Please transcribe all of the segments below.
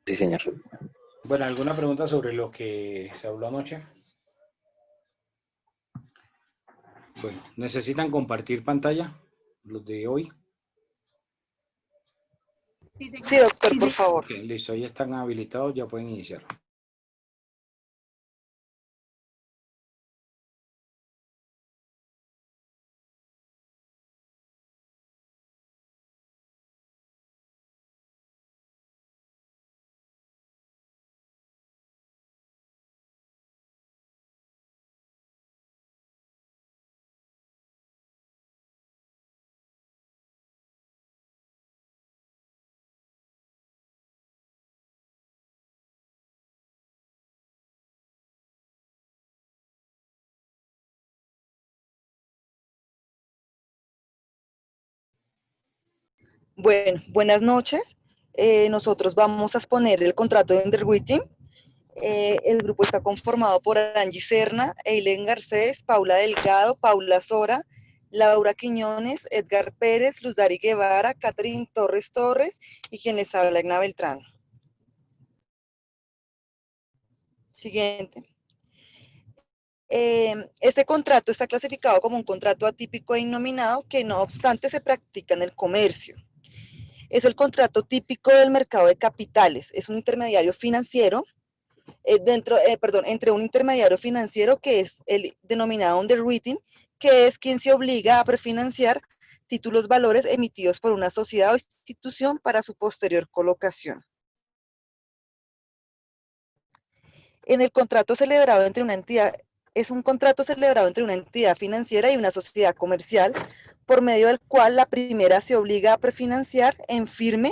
Sí, señor. Bueno, ¿alguna pregunta sobre lo que se habló anoche? Bueno, ¿necesitan compartir pantalla los de hoy? Sí, doctor, por favor. Ok, listo, ya están habilitados, ya pueden iniciar. Bueno, buenas noches. Nosotros vamos a exponer el contrato de underwriting. El grupo está conformado por Angie Serna, Eileen Garcés, Paula Delgado, Paula Sora, Laura Quiñones, Edgar Pérez, Luz Dari Guevara, Catherine Torres Torres y quien les habla, Egna Beltrán. Siguiente. Este contrato está clasificado como un contrato atípico e innominado que no obstante se practica en el comercio. Es el contrato típico del mercado de capitales. Es un intermediario financiero, entre un intermediario financiero que es el denominado underwriting, que es quien se obliga a prefinanciar títulos valores emitidos por una sociedad o institución para su posterior colocación. En el contrato celebrado entre una entidad, es un contrato celebrado entre una entidad financiera y una sociedad comercial, por medio del cual la primera se obliga a prefinanciar en firme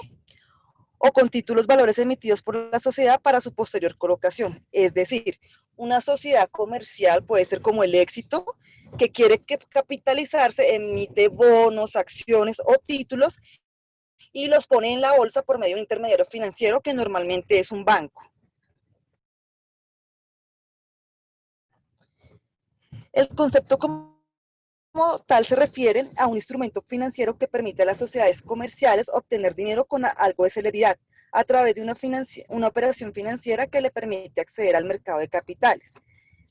o con títulos valores emitidos por la sociedad para su posterior colocación. Es decir, una sociedad comercial puede ser como el Éxito, que quiere capitalizarse, emite bonos, acciones o títulos y los pone en la bolsa por medio de un intermediario financiero que normalmente es un banco. El concepto como tal se refiere a un instrumento financiero que permite a las sociedades comerciales obtener dinero con algo de celeridad a través de una operación financiera que le permite acceder al mercado de capitales.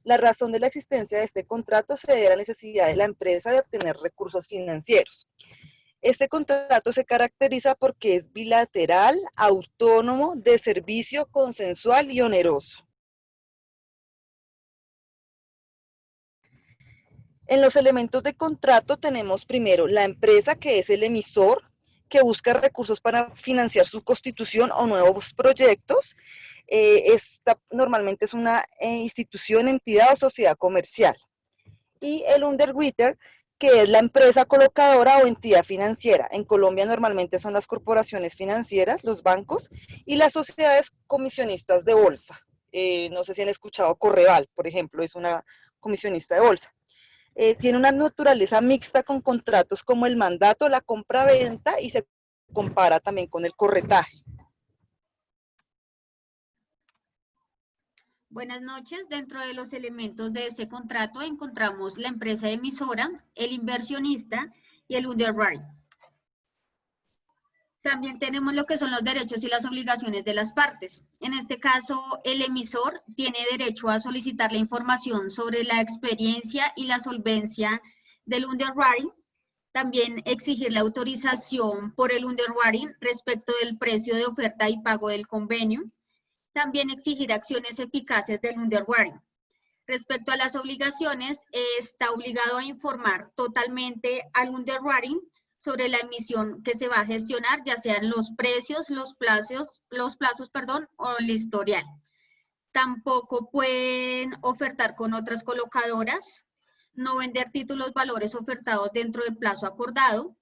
La razón de la existencia de este contrato se debe a la necesidad de la empresa de obtener recursos financieros. Este contrato se caracteriza porque es bilateral, autónomo, de servicio, consensual y oneroso. En los elementos de contrato tenemos primero la empresa, que es el emisor, que busca recursos para financiar su constitución o nuevos proyectos. Esta normalmente es una institución, entidad o sociedad comercial. Y el underwriter, que es la empresa colocadora o entidad financiera. En Colombia normalmente son las corporaciones financieras, los bancos, y las sociedades comisionistas de bolsa. No sé si han escuchado Correval, por ejemplo, es una comisionista de bolsa. Tiene una naturaleza mixta con contratos como el mandato, la compra-venta y se compara también con el corretaje. Buenas noches. Dentro de los elementos de este contrato encontramos la empresa emisora, el inversionista y el underwriting. También tenemos lo que son los derechos y las obligaciones de las partes. En este caso, el emisor tiene derecho a solicitar la información sobre la experiencia y la solvencia del underwriting. También exigir la autorización por el underwriting respecto del precio de oferta y pago del convenio. También exigir acciones eficaces del underwriting. Respecto a las obligaciones, está obligado a informar totalmente al underwriting sobre la emisión que se va a gestionar, ya sean los precios, los plazos, o el historial. Tampoco pueden ofertar con otras colocadoras, no vender títulos valores ofertados dentro del plazo acordado,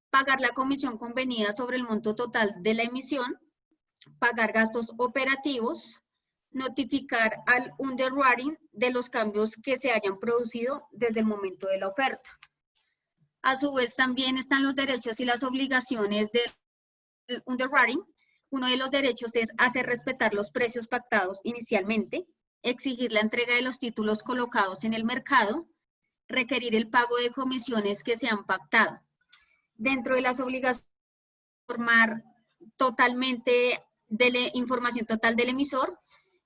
pagar la comisión convenida sobre el monto total de la emisión, pagar gastos operativos, notificar al underwriting de los cambios que se hayan producido desde el momento de la oferta. A su vez, también están los derechos y las obligaciones del underwriting. Uno de los derechos es hacer respetar los precios pactados inicialmente, exigir la entrega de los títulos colocados en el mercado, requerir el pago de comisiones que se han pactado. Dentro de las obligaciones, informar totalmente de la información total del emisor,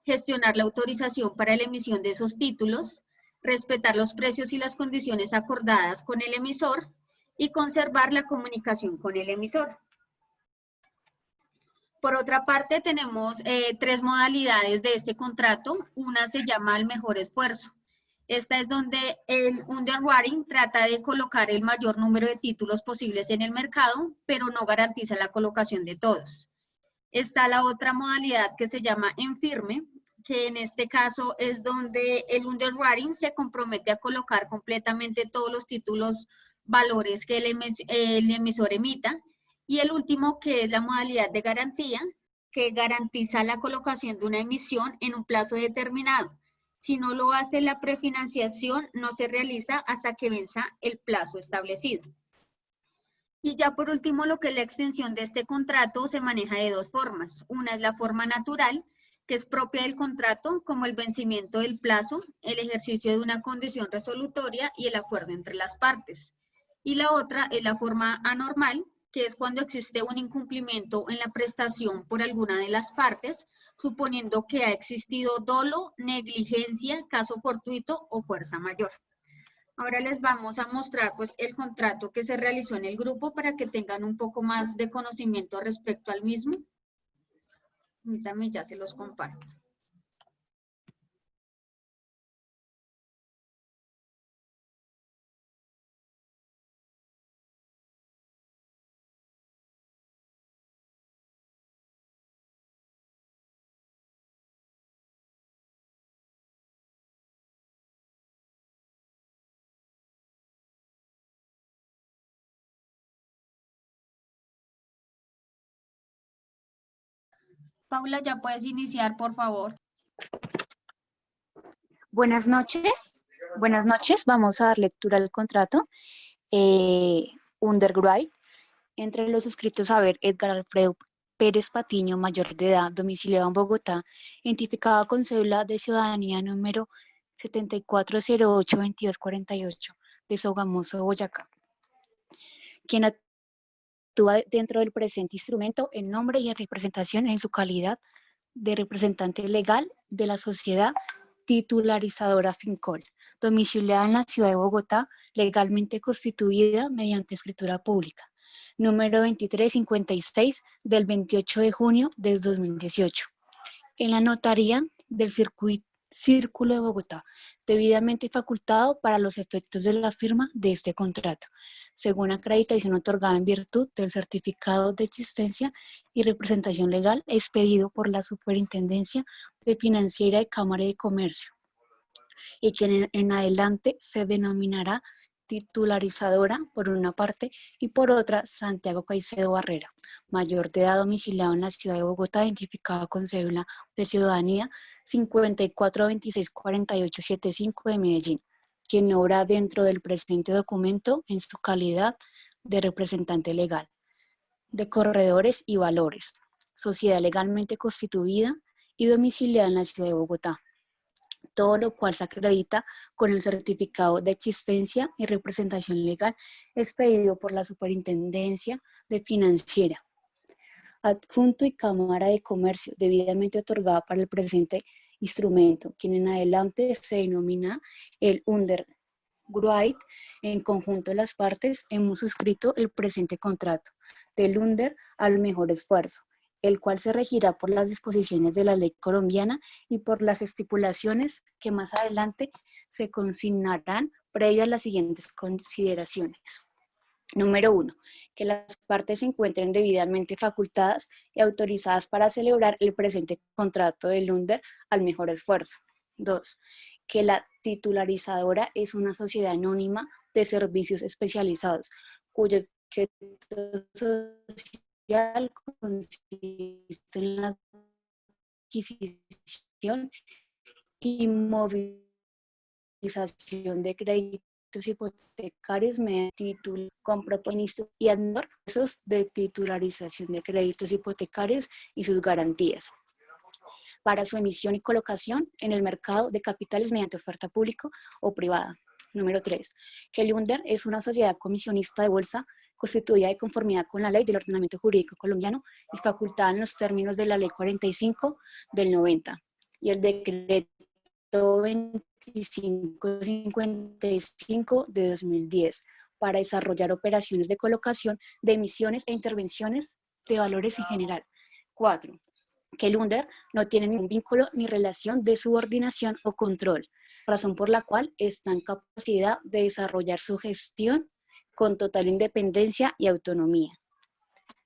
gestionar la autorización para la emisión de esos títulos, respetar los precios y las condiciones acordadas con el emisor y conservar la comunicación con el emisor. Por otra parte, tenemos tres modalidades de este contrato. Una se llama el mejor esfuerzo. Esta es donde el underwriting trata de colocar el mayor número de títulos posibles en el mercado, pero no garantiza la colocación de todos. Está la otra modalidad que se llama en firme, que en este caso es donde el underwriting se compromete a colocar completamente todos los títulos, valores que el emisor emita. Y el último, que es la modalidad de garantía, que garantiza la colocación de una emisión en un plazo determinado. Si no lo hace la prefinanciación, no se realiza hasta que venza el plazo establecido. Y ya por último, lo que es la extensión de este contrato se maneja de dos formas. Una es la forma natural, que es propia del contrato, como el vencimiento del plazo, el ejercicio de una condición resolutoria y el acuerdo entre las partes. Y la otra es la forma anormal, que es cuando existe un incumplimiento en la prestación por alguna de las partes, suponiendo que ha existido dolo, negligencia, caso fortuito o fuerza mayor. Ahora les vamos a mostrar pues el contrato que se realizó en el grupo para que tengan un poco más de conocimiento respecto al mismo. Permítanme, ya se los comparto. Paula, ya puedes iniciar, por favor. Buenas noches. Buenas noches. Vamos a dar lectura al contrato. Underwrite. Entre los suscritos a ver, Edgar Alfredo Pérez Patiño, mayor de edad, domiciliado en Bogotá, identificado con cédula de ciudadanía número 74082248 de Sogamoso, Boyacá, quien actúa dentro del presente instrumento en nombre y en representación en su calidad de representante legal de la sociedad titularizadora Fincol, domiciliada en la ciudad de Bogotá, legalmente constituida mediante escritura pública, número 2356 del 28 de junio del 2018, en la notaría del Círculo de Bogotá, debidamente facultado para los efectos de la firma de este contrato, según acreditación otorgada en virtud del certificado de existencia y representación legal expedido por la Superintendencia de Financiera de Cámara de Comercio, y que en adelante se denominará titularizadora por una parte y por otra Santiago Caicedo Barrera, mayor de edad, domiciliado en la ciudad de Bogotá, identificado con cédula de ciudadanía 54264875 de Medellín, quien obra dentro del presente documento en su calidad de representante legal de corredores y valores, sociedad legalmente constituida y domiciliada en la ciudad de Bogotá, todo lo cual se acredita con el certificado de existencia y representación legal expedido por la Superintendencia de Financiera, adjunto y Cámara de Comercio, debidamente otorgada para el presente instrumento, quien en adelante se denomina el Underwrite. En conjunto las partes hemos suscrito el presente contrato, del Under al mejor esfuerzo, el cual se regirá por las disposiciones de la ley colombiana y por las estipulaciones que más adelante se consignarán previas las siguientes consideraciones. Número 1. Que las partes se encuentren debidamente facultadas y autorizadas para celebrar el presente contrato del Under al mejor esfuerzo. 2. Que la titularizadora es una sociedad anónima de servicios especializados, cuyo objeto social consiste en la adquisición y movilización de créditos hipotecarios mediante título, compromiso y procesos de titularización de créditos hipotecarios y sus garantías para su emisión y colocación en el mercado de capitales mediante oferta pública o privada. Número 3. Que el Under es una sociedad comisionista de bolsa constituida de conformidad con la ley del ordenamiento jurídico colombiano y facultada en los términos de la ley 45 del 90 y el decreto 2555 de 2010 para desarrollar operaciones de colocación de emisiones e intervenciones de valores en general. 4. Que el UNDER no tiene ningún vínculo ni relación de subordinación o control, razón por la cual está en capacidad de desarrollar su gestión con total independencia y autonomía.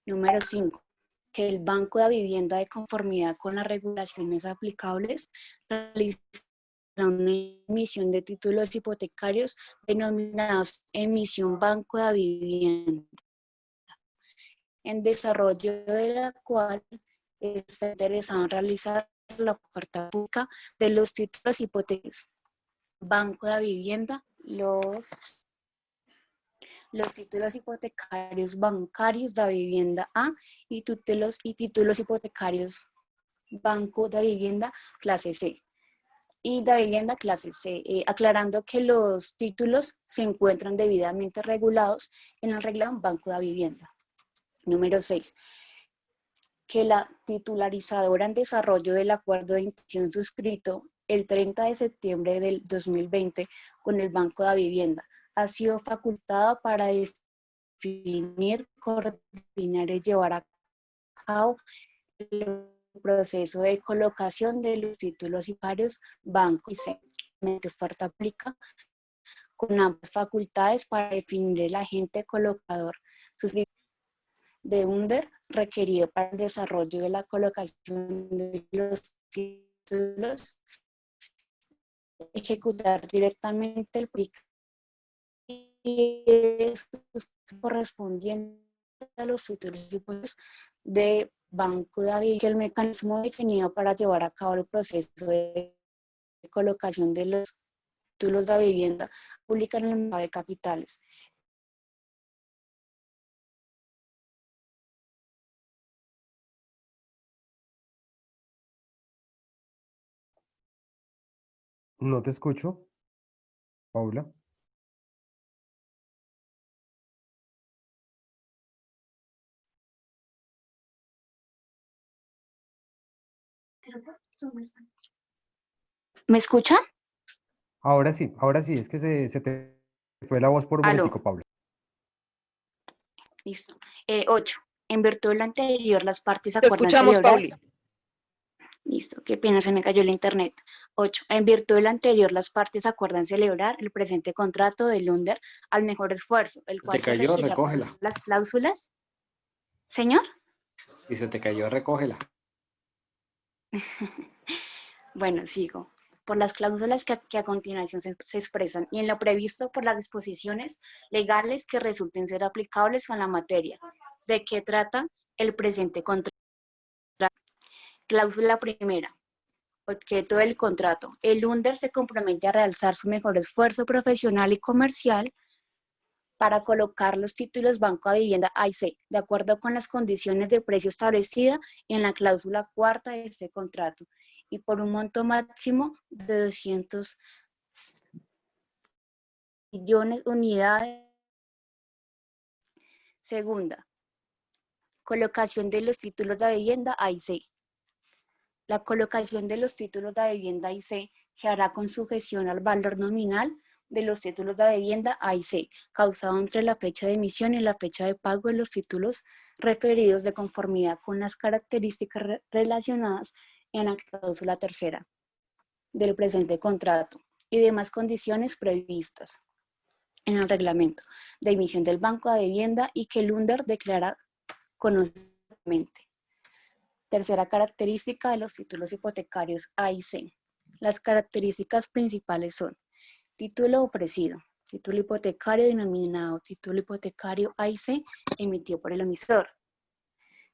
Número 5. Que el Banco de Vivienda, de conformidad con las regulaciones aplicables, realiza una emisión de títulos hipotecarios denominados emisión Banco de Vivienda, en desarrollo de la cual está interesado en realizar la oferta pública de los títulos hipotecarios Banco de Vivienda, los títulos hipotecarios bancarios de vivienda A y títulos hipotecarios Banco de Vivienda clase C y de vivienda clase C, aclarando que los títulos se encuentran debidamente regulados en el reglamento Banco de Vivienda. Número 6. Que la titularizadora en desarrollo del acuerdo de intención suscrito el 30 de septiembre del 2020 con el Banco de Vivienda ha sido facultada para definir, coordinar y llevar a cabo el proceso de colocación de los títulos hipotecarios Banco y C. La oferta aplica con ambas facultades para definir el agente colocador suscriptor de UNDER requerido para el desarrollo de la colocación de los títulos, ejecutar directamente el PIC y correspondiente a los títulos de Banco de Vivienda, que el mecanismo definido para llevar a cabo el proceso de colocación de los títulos de vivienda pública en el mercado de capitales. No te escucho, Paula. ¿Me escuchan? Ahora sí, es que se te fue la voz por un Aló. momentico, Paula. Listo. 8. En virtud de lo anterior, las partes Te acuerdan escuchamos, celebrar. Pauli. Listo, qué pena, se me cayó el internet. 8. En virtud de lo anterior, las partes acuerdan celebrar el presente contrato del UNDER al mejor esfuerzo, el cual te cayó, se regirá por recógela. las cláusulas. ¿Señor? Si se te cayó, recógela. Bueno, sigo. Por las cláusulas que a continuación se expresan y en lo previsto por las disposiciones legales que resulten ser aplicables a la materia. ¿De qué trata el presente contrato? Cláusula primera. Objeto del contrato. El UNDER se compromete a realizar su mejor esfuerzo profesional y comercial para colocar los títulos Banco de Vivienda A y C, de acuerdo con las condiciones de precio establecidas en la cláusula cuarta de este contrato, y por un monto máximo de 200 millones de unidades. Segunda, colocación de los títulos de vivienda A y C. La colocación de los títulos de vivienda A y C se hará con sujeción al valor nominal de los títulos de vivienda A y C, causado entre la fecha de emisión y la fecha de pago de los títulos referidos de conformidad con las características relacionadas en la cláusula tercera del presente contrato y demás condiciones previstas en el reglamento de emisión del Banco de Vivienda y que el UNDER declara conocimientemente. Tercera característica de los títulos hipotecarios A y C. Las características principales son: título ofrecido, título hipotecario denominado título hipotecario A y C, emitido por el emisor.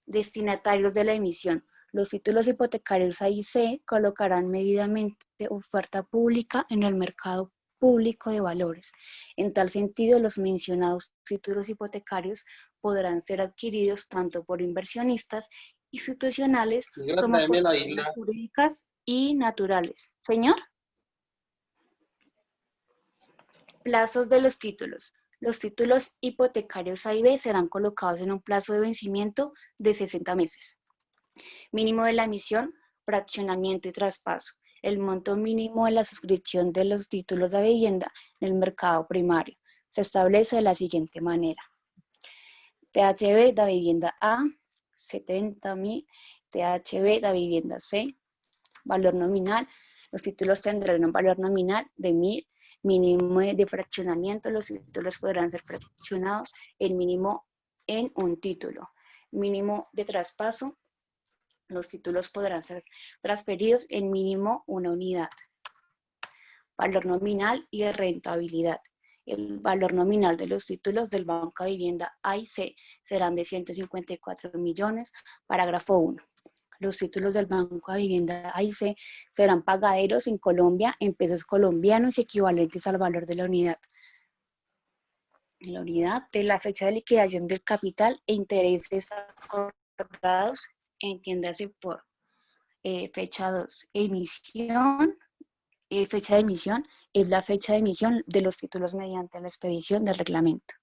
Destinatarios de la emisión. Los títulos hipotecarios A y C colocarán medidamente oferta pública en el mercado público de valores. En tal sentido, los mencionados títulos hipotecarios podrán ser adquiridos tanto por inversionistas institucionales como por personas jurídicas y naturales. Señor. Plazos de los títulos. Los títulos hipotecarios A y B serán colocados en un plazo de vencimiento de 60 meses. Mínimo de la emisión, fraccionamiento y traspaso. El monto mínimo de la suscripción de los títulos de vivienda en el mercado primario se establece de la siguiente manera. THB de vivienda A, 70.000, THB de vivienda C, valor nominal. Los títulos tendrán un valor nominal de 1.000, mínimo de fraccionamiento. Los títulos podrán ser fraccionados en mínimo en un título. Mínimo de traspaso. Los títulos podrán ser transferidos en mínimo una unidad. Valor nominal y de rentabilidad. El valor nominal de los títulos del Banco de Vivienda A y C serán de 154 millones. Parágrafo 1. Los títulos del Banco de Vivienda A y C serán pagaderos en Colombia en pesos colombianos y equivalentes al valor de la unidad. La unidad de la fecha de liquidación del capital e intereses acordados, entiéndase por fecha 2, emisión. Fecha de emisión es la fecha de emisión de los títulos mediante la expedición del reglamento.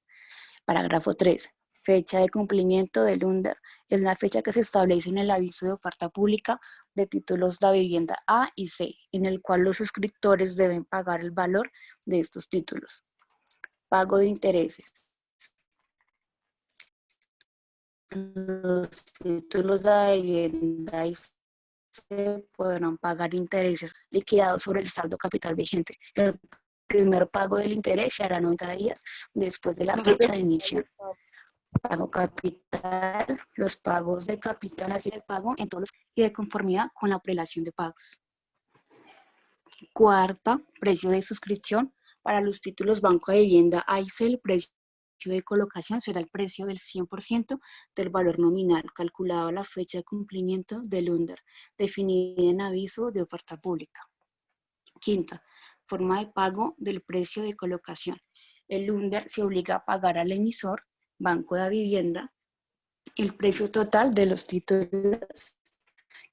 Parágrafo 3. Fecha de cumplimiento del UNDER es la fecha que se establece en el aviso de oferta pública de títulos de vivienda A y C, en el cual los suscriptores deben pagar el valor de estos títulos. Pago de intereses. Los títulos de vivienda A y C se podrán pagar intereses liquidados sobre el saldo capital vigente. El primer pago del interés se hará 90 días después de la fecha de emisión. Pago capital, los pagos de capital así de pago en todos los y de conformidad con la prelación de pagos. Cuarta, precio de suscripción. Para los títulos Banco de Vivienda A y C, el precio de colocación será el precio del 100% del valor nominal, calculado a la fecha de cumplimiento del UNDER, definida en aviso de oferta pública. Quinta, forma de pago del precio de colocación. El UNDER se obliga a pagar al emisor, Banco de Vivienda, el precio total de los títulos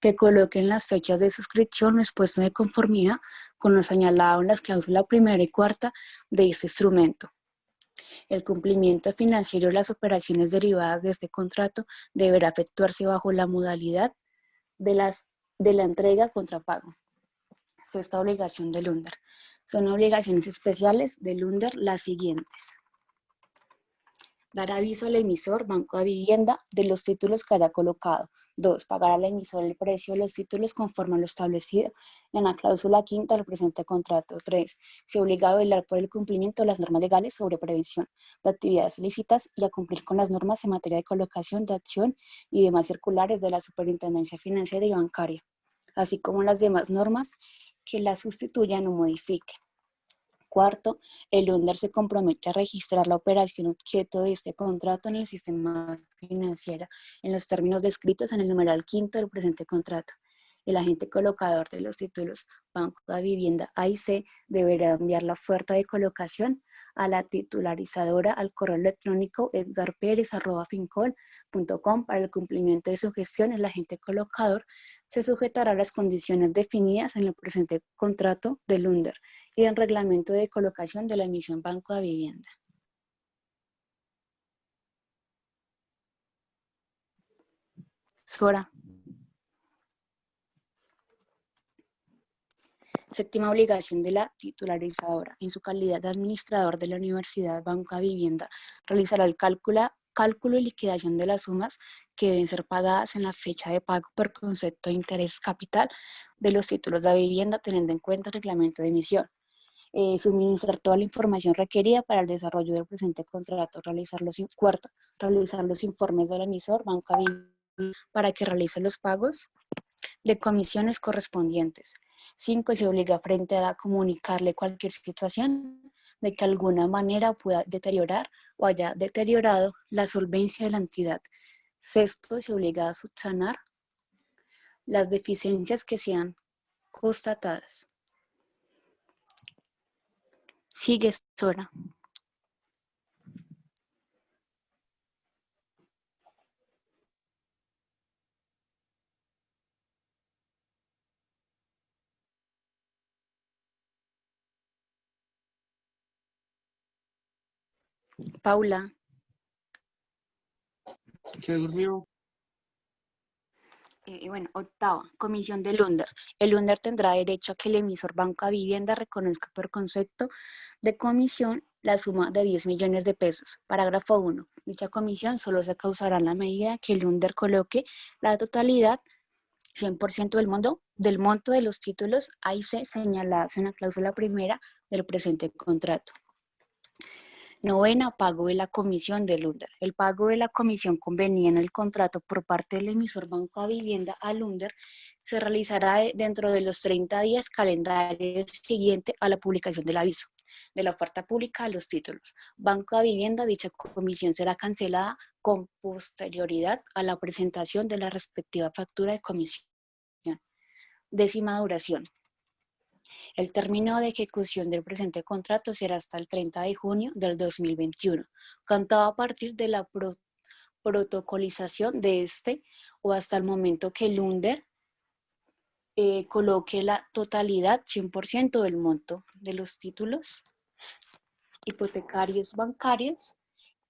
que coloquen las fechas de suscripción expuestas de conformidad con lo señalado en las cláusulas primera y cuarta de este instrumento. El cumplimiento financiero de las operaciones derivadas de este contrato deberá efectuarse bajo la modalidad de la entrega contra pago. Sexta obligación del UNDER. Son obligaciones especiales del UNDER las siguientes. Dar aviso al emisor, Banco de Vivienda, de los títulos que haya colocado. 2. Pagar al emisor el precio de los títulos conforme a lo establecido en la cláusula quinta del presente contrato. 3. Se obliga a velar por el cumplimiento de las normas legales sobre prevención de actividades ilícitas y a cumplir con las normas en materia de colocación de acción y demás circulares de la Superintendencia Financiera y Bancaria, así como las demás normas que la sustituyan o modifiquen. Cuarto, el UNDER se compromete a registrar la operación objeto de este contrato en el sistema financiero en los términos descritos en el numeral quinto del presente contrato. El agente colocador de los títulos Banco de Vivienda A y C deberá enviar la oferta de colocación a la titularizadora al correo electrónico edgarperez@fincol.com. Para el cumplimiento de su gestión, el agente colocador se sujetará a las condiciones definidas en el presente contrato del UNDER y el reglamento de colocación de la emisión Banco de Vivienda. Sora. Séptima obligación de la titularizadora. En su calidad de administrador de la Universidad Banco de Vivienda, realizará el cálculo y liquidación de las sumas que deben ser pagadas en la fecha de pago por concepto de interés capital de los títulos de vivienda, teniendo en cuenta el reglamento de emisión. Suministrar toda la información requerida para el desarrollo del presente contrato, realizar los informes del emisor Banco de Vivienda para que realice los pagos de comisiones correspondientes. 5. Se obliga frente a comunicarle cualquier situación de que alguna manera pueda deteriorar o haya deteriorado la solvencia de la entidad. 6. Se obliga a subsanar las deficiencias que sean constatadas. Sigue, Sora. Paula. Se durmió. Bueno, octava, comisión del UNDER. El UNDER tendrá derecho a que el emisor Banco a Vivienda reconozca por concepto de comisión la suma de 10 millones de pesos. Parágrafo 1. Dicha comisión solo se causará en la medida que el UNDER coloque la totalidad 100% del monto de los títulos A y C señalados en la cláusula primera del presente contrato. Novena, pago de la comisión del UNDER. El pago de la comisión convenida en el contrato por parte del emisor Banco a Vivienda al UNDER se realizará dentro de los 30 días calendarios siguientes a la publicación del aviso de la oferta pública de los títulos. Banco a Vivienda, dicha comisión será cancelada con posterioridad a la presentación de la respectiva factura de comisión. Décima duración. El término de ejecución del presente contrato será hasta el 30 de junio del 2021, contado a partir de la protocolización de este o hasta el momento que el UNDER coloque la totalidad 100% del monto de los títulos hipotecarios bancarios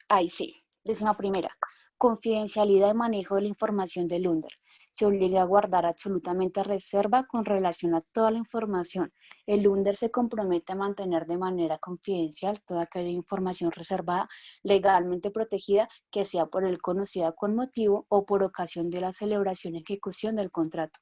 A y C. Décima primera, confidencialidad de manejo de la información del UNDER. Se obliga a guardar absolutamente reserva con relación a toda la información. El UNDER se compromete a mantener de manera confidencial toda aquella información reservada legalmente protegida que sea por él conocida con motivo o por ocasión de la celebración y ejecución del contrato.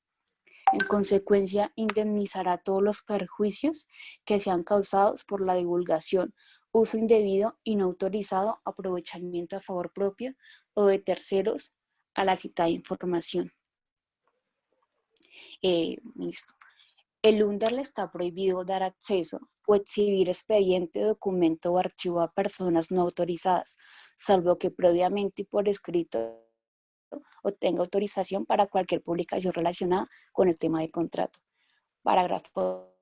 En consecuencia, indemnizará todos los perjuicios que sean causados por la divulgación, uso indebido y no autorizado, aprovechamiento a favor propio o de terceros a la citada información. Listo. El UNDER le está prohibido dar acceso o exhibir expediente, documento o archivo a personas no autorizadas, salvo que previamente y por escrito obtenga autorización para cualquier publicación relacionada con el tema de contrato. Parágrafo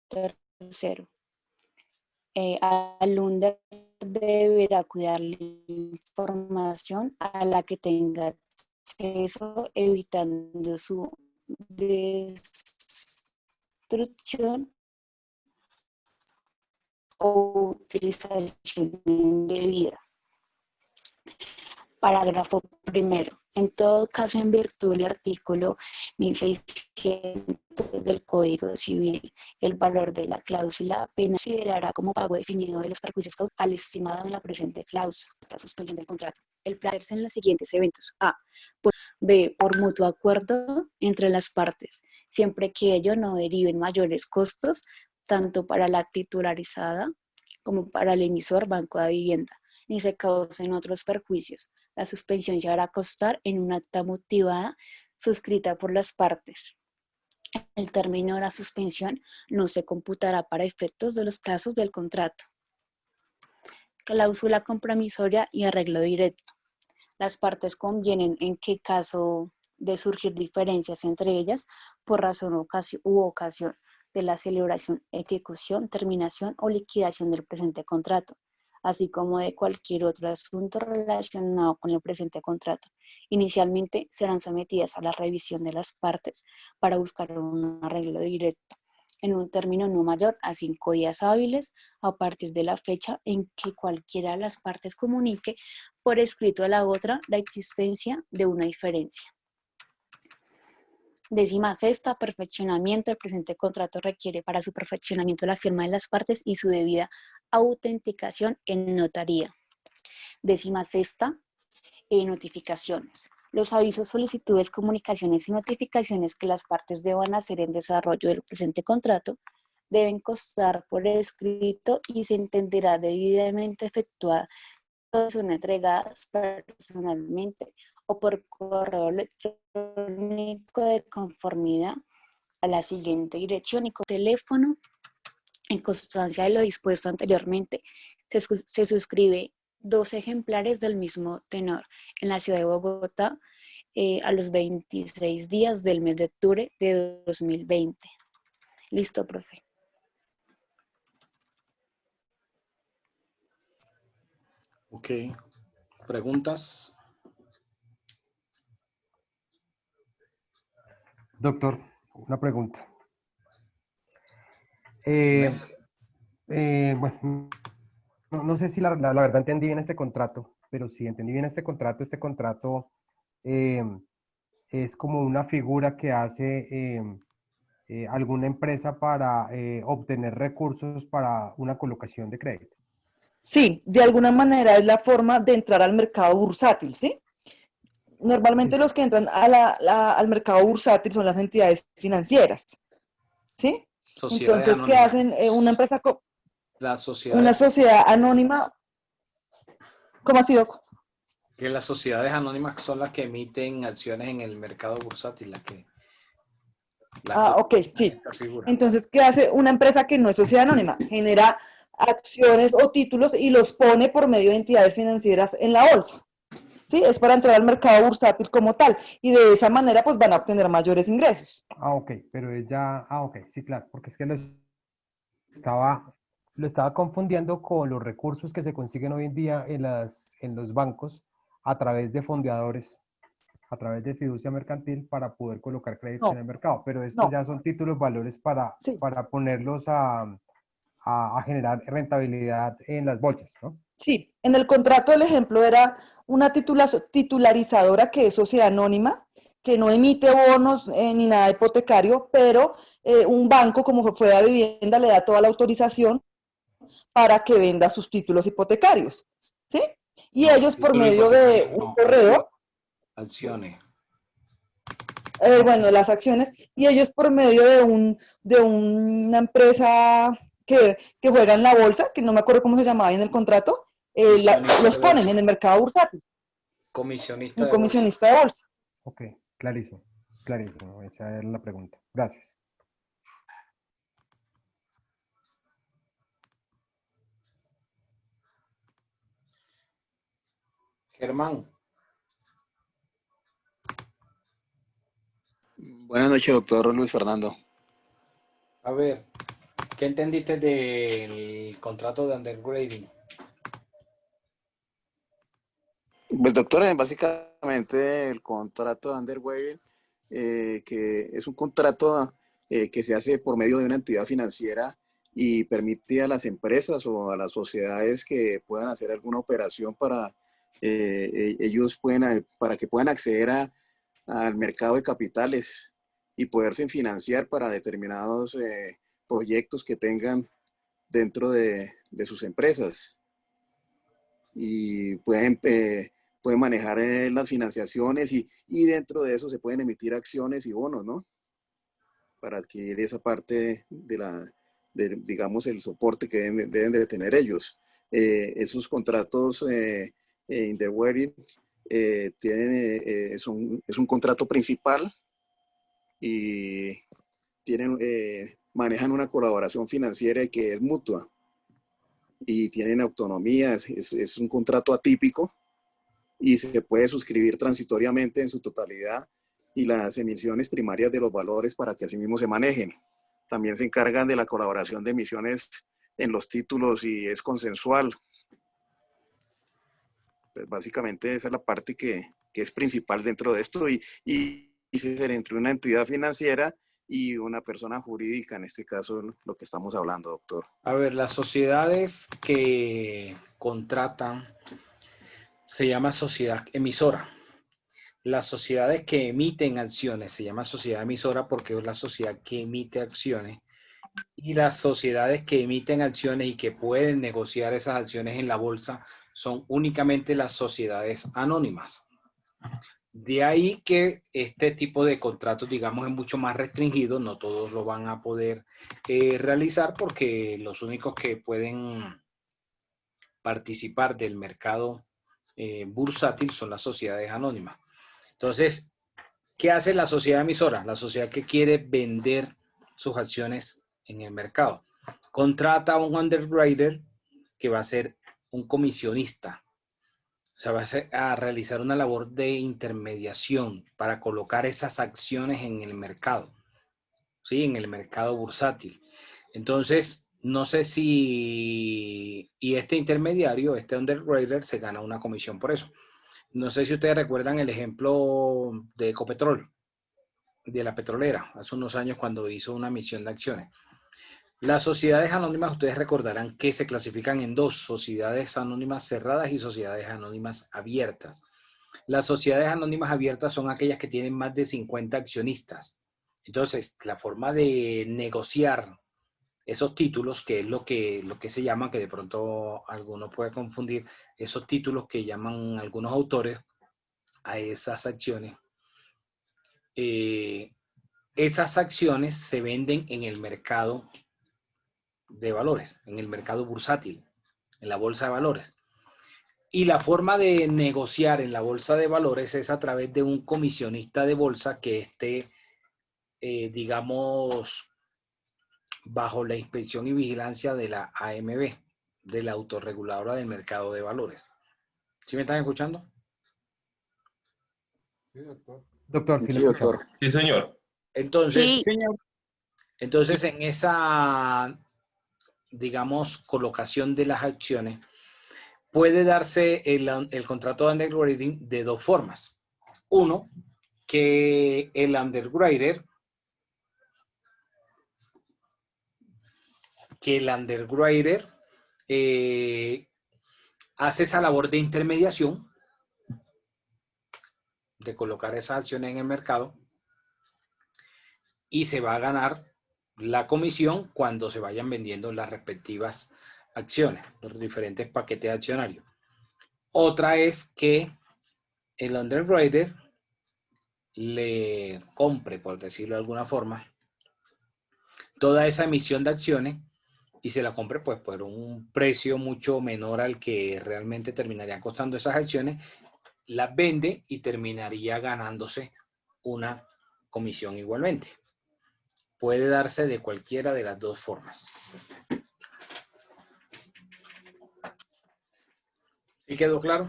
tercero. Al UNDER deberá cuidar la información a la que tenga acceso, evitando su destrucción o utilización indebida. Parágrafo primero. En todo caso, en virtud del artículo 1600 del Código Civil, el valor de la cláusula penal se considerará como pago definido de los perjuicios al estimado en la presente cláusula. La suspensión del contrato. El plan en los siguientes eventos. A. B. Por mutuo acuerdo entre las partes, siempre que ello no derive en mayores costos, tanto para la titularizada como para el emisor Banco de Vivienda, ni se causen otros perjuicios. La suspensión se hará constar en una acta motivada suscrita por las partes. El término de la suspensión no se computará para efectos de los plazos del contrato. Cláusula compromisoria y arreglo directo. Las partes convienen en que caso de surgir diferencias entre ellas por razón u ocasión de la celebración, ejecución, terminación o liquidación del presente contrato, así como de cualquier otro asunto relacionado con el presente contrato. Inicialmente serán sometidas a la revisión de las partes para buscar un arreglo directo en un término no mayor a 5 días hábiles a partir de la fecha en que cualquiera de las partes comunique por escrito a la otra la existencia de una diferencia. 16ª, perfeccionamiento. El presente contrato requiere para su perfeccionamiento la firma de las partes y su debida autenticación en notaría. 16ª, notificaciones. Los avisos, solicitudes, comunicaciones y notificaciones que las partes deban hacer en desarrollo del presente contrato deben constar por escrito y se entenderá debidamente efectuada. Son entregadas personalmente o por correo electrónico de conformidad a la siguiente dirección y con teléfono. En constancia de lo dispuesto anteriormente, se suscribe 2 ejemplares del mismo tenor en la ciudad de Bogotá a los 26 días del mes de octubre de 2020. Listo, profe. Ok. ¿Preguntas? Doctor, una pregunta. Bueno, no sé si la verdad entendí bien este contrato, pero si entendí bien este contrato eh, es como una figura que hace alguna empresa para obtener recursos para una colocación de crédito. Sí, de alguna manera es la forma de entrar al mercado bursátil, ¿sí? Normalmente Sí. los que entran al mercado bursátil son las entidades financieras, ¿sí? Sociedades Entonces, ¿qué anónimas. hacen? Una empresa, Las una sociedades, sociedad anónima, ¿cómo ha sido? que las sociedades anónimas son las que emiten acciones en el mercado bursátil, las que Ah, ok, utilizan sí. esta figura. Entonces, ¿qué hace una empresa que no es sociedad anónima? Genera acciones o títulos y los pone por medio de entidades financieras en la bolsa. ¿Sí? Es para entrar al mercado bursátil como tal. Y de esa manera, pues van a obtener mayores ingresos. Ok, pero ella, ok, sí, claro, porque es que estaba, lo estaba confundiendo con los recursos que se consiguen hoy en día en los bancos a través de fondeadores, a través de fiducia mercantil para poder colocar créditos en No, el mercado. Pero estos no, ya son títulos valores sí, para ponerlos a generar rentabilidad en las bolsas, ¿no? sí. En el contrato el ejemplo era una titularizadora que es sociedad anónima, que no emite bonos ni nada hipotecario, pero un banco como fue a vivienda le da toda la autorización para que venda sus títulos hipotecarios, ¿sí? Y No, ellos por título medio de hipotecario, un no, correo, acciones. bueno, las acciones, y ellos por medio de una empresa que juega en la bolsa, que no me acuerdo cómo se llamaba en el contrato, Comisionista los de ponen bolsa. en el mercado bursátil, Comisionista un de bolsa. comisionista de bolsa. Ok, clarísimo, clarísimo, esa era la pregunta. Gracias. Germán, Buenas noches, doctor Luis Fernando. a ver, ¿qué entendiste del contrato de undergrading? Pues, doctor, básicamente el contrato de underwriting, que es un contrato que se hace por medio de una entidad financiera y permite a las empresas o a las sociedades que puedan hacer alguna operación para para que puedan acceder al mercado de capitales y poderse financiar para determinados proyectos que tengan dentro de sus empresas. Y pueden manejar las financiaciones y dentro de eso se pueden emitir acciones y bonos, ¿no? Para adquirir esa parte digamos, el soporte que deben de tener ellos. Esos contratos underwriting es un contrato principal y manejan una colaboración financiera que es mutua y tienen autonomía, es un contrato atípico y se puede suscribir transitoriamente en su totalidad y las emisiones primarias de los valores para que así mismo se manejen. También se encargan de la colaboración de emisiones en los títulos y es consensual. Pues básicamente esa es la parte que es principal dentro de esto y se hace entre una entidad financiera y una persona jurídica, en este caso lo que estamos hablando, doctor. A ver, las sociedades que contratan se llama sociedad emisora. Las sociedades que emiten acciones se llama sociedad emisora porque es la sociedad que emite acciones. Y las sociedades que emiten acciones y que pueden negociar esas acciones en la bolsa son únicamente las sociedades anónimas. De ahí que este tipo de contratos, digamos, es mucho más restringido, no todos lo van a poder realizar porque los únicos que pueden participar del mercado bursátil son las sociedades anónimas. Entonces, ¿qué hace la sociedad emisora? La sociedad que quiere vender sus acciones en el mercado. Contrata a un underwriter que va a ser un comisionista. O sea, va a realizar una labor de intermediación para colocar esas acciones en el mercado, ¿sí? En el mercado bursátil. Entonces, no sé si... Y este intermediario, este underwriter, se gana una comisión por eso. No sé si ustedes recuerdan el ejemplo de Ecopetrol, de la petrolera, hace unos años cuando hizo una emisión de acciones. Las sociedades anónimas, ustedes recordarán que se clasifican en dos: sociedades anónimas cerradas y sociedades anónimas abiertas. Las sociedades anónimas abiertas son aquellas que tienen más de 50 accionistas. Entonces, la forma de negociar esos títulos, que es lo que se llama, que de pronto alguno puede confundir, esos títulos que llaman algunos autores a esas acciones. Esas acciones se venden en el mercado de valores, en el mercado bursátil, en la bolsa de valores. Y la forma de negociar en la bolsa de valores es a través de un comisionista de bolsa que esté, digamos, bajo la inspección y vigilancia de la AMB, de la autorreguladora del mercado de valores. ¿Sí me están escuchando? Sí, doctor. Doctor, sí lo Sí, escuchamos. doctor. Sí, señor. Entonces, Sí, señor. entonces en esa, digamos, colocación de las acciones, puede darse el contrato de underwriting de dos formas. Uno, que el underwriter hace esa labor de intermediación, de colocar esas acciones en el mercado, y se va a ganar la comisión cuando se vayan vendiendo las respectivas acciones, los diferentes paquetes accionarios. Otra es que el underwriter le compre, por decirlo de alguna forma, toda esa emisión de acciones y se la compre pues por un precio mucho menor al que realmente terminarían costando esas acciones, las vende y terminaría ganándose una comisión igualmente. Puede darse de cualquiera de las dos formas. ¿Sí quedó claro?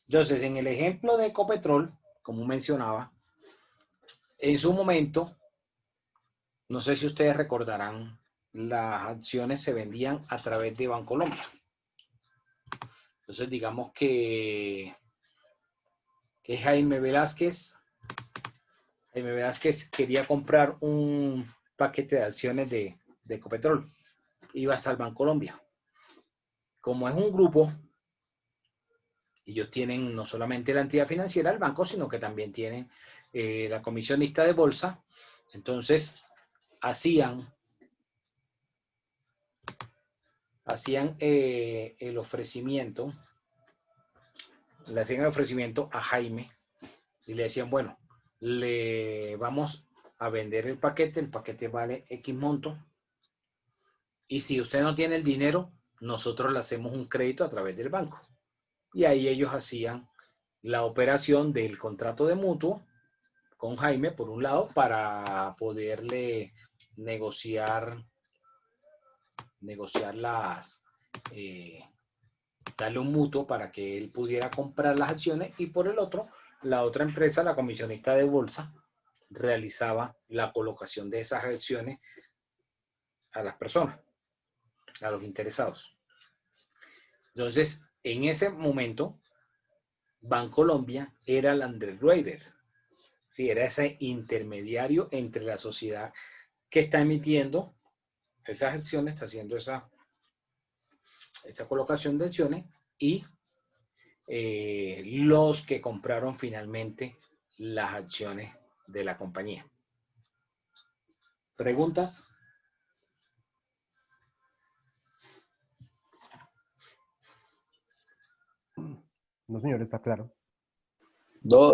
Entonces, en el ejemplo de Ecopetrol, como mencionaba, en su momento, no sé si ustedes recordarán, las acciones se vendían a través de Bancolombia. Entonces, digamos que Jaime Velázquez quería comprar un paquete de acciones de Ecopetrol. Iba hasta el Bancolombia. Como es un grupo, ellos tienen no solamente la entidad financiera, el banco, sino que también tienen la comisionista de bolsa. Entonces, hacían el ofrecimiento, le hacían el ofrecimiento a Jaime y le decían, bueno, le vamos a vender el paquete vale X monto, y si usted no tiene el dinero, nosotros le hacemos un crédito a través del banco. Y ahí ellos hacían la operación del contrato de mutuo con Jaime, por un lado, para poderle negociar darle un mutuo para que él pudiera comprar las acciones, y por el otro, la otra empresa, la comisionista de bolsa, realizaba la colocación de esas acciones a las personas, a los interesados. Entonces, en ese momento, Bancolombia era el underwriter, ¿sí? Era ese intermediario entre la sociedad que está emitiendo esas acciones, está haciendo esa colocación de acciones, y los que compraron finalmente las acciones de la compañía. ¿Preguntas? No, señor, está claro.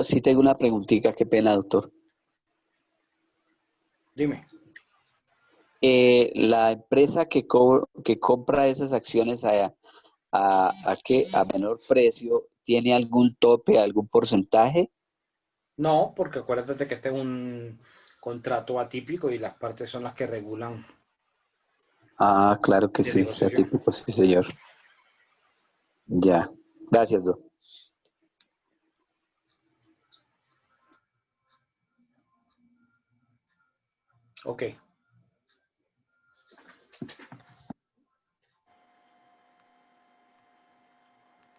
Sí tengo una preguntita, qué pena, doctor. Dime. La empresa que compra esas acciones a menor precio, ¿tiene algún tope, algún porcentaje? No, porque acuérdate que este es un contrato atípico y las partes son las que regulan Ah, claro que de sí, sea negociación. típico, sí, señor. Ya, gracias, doctor. Ok.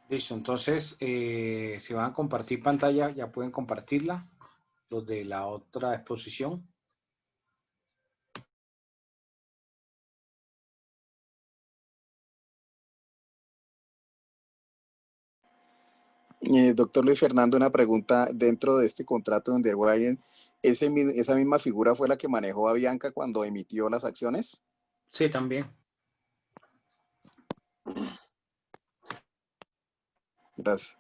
Listo, entonces, si van a compartir pantalla, ya pueden compartirla, los de la otra exposición. Doctor Luis Fernando, una pregunta dentro de este contrato de underwriting. ¿Esa misma figura fue la que manejó Avianca cuando emitió las acciones? Sí, también. Gracias.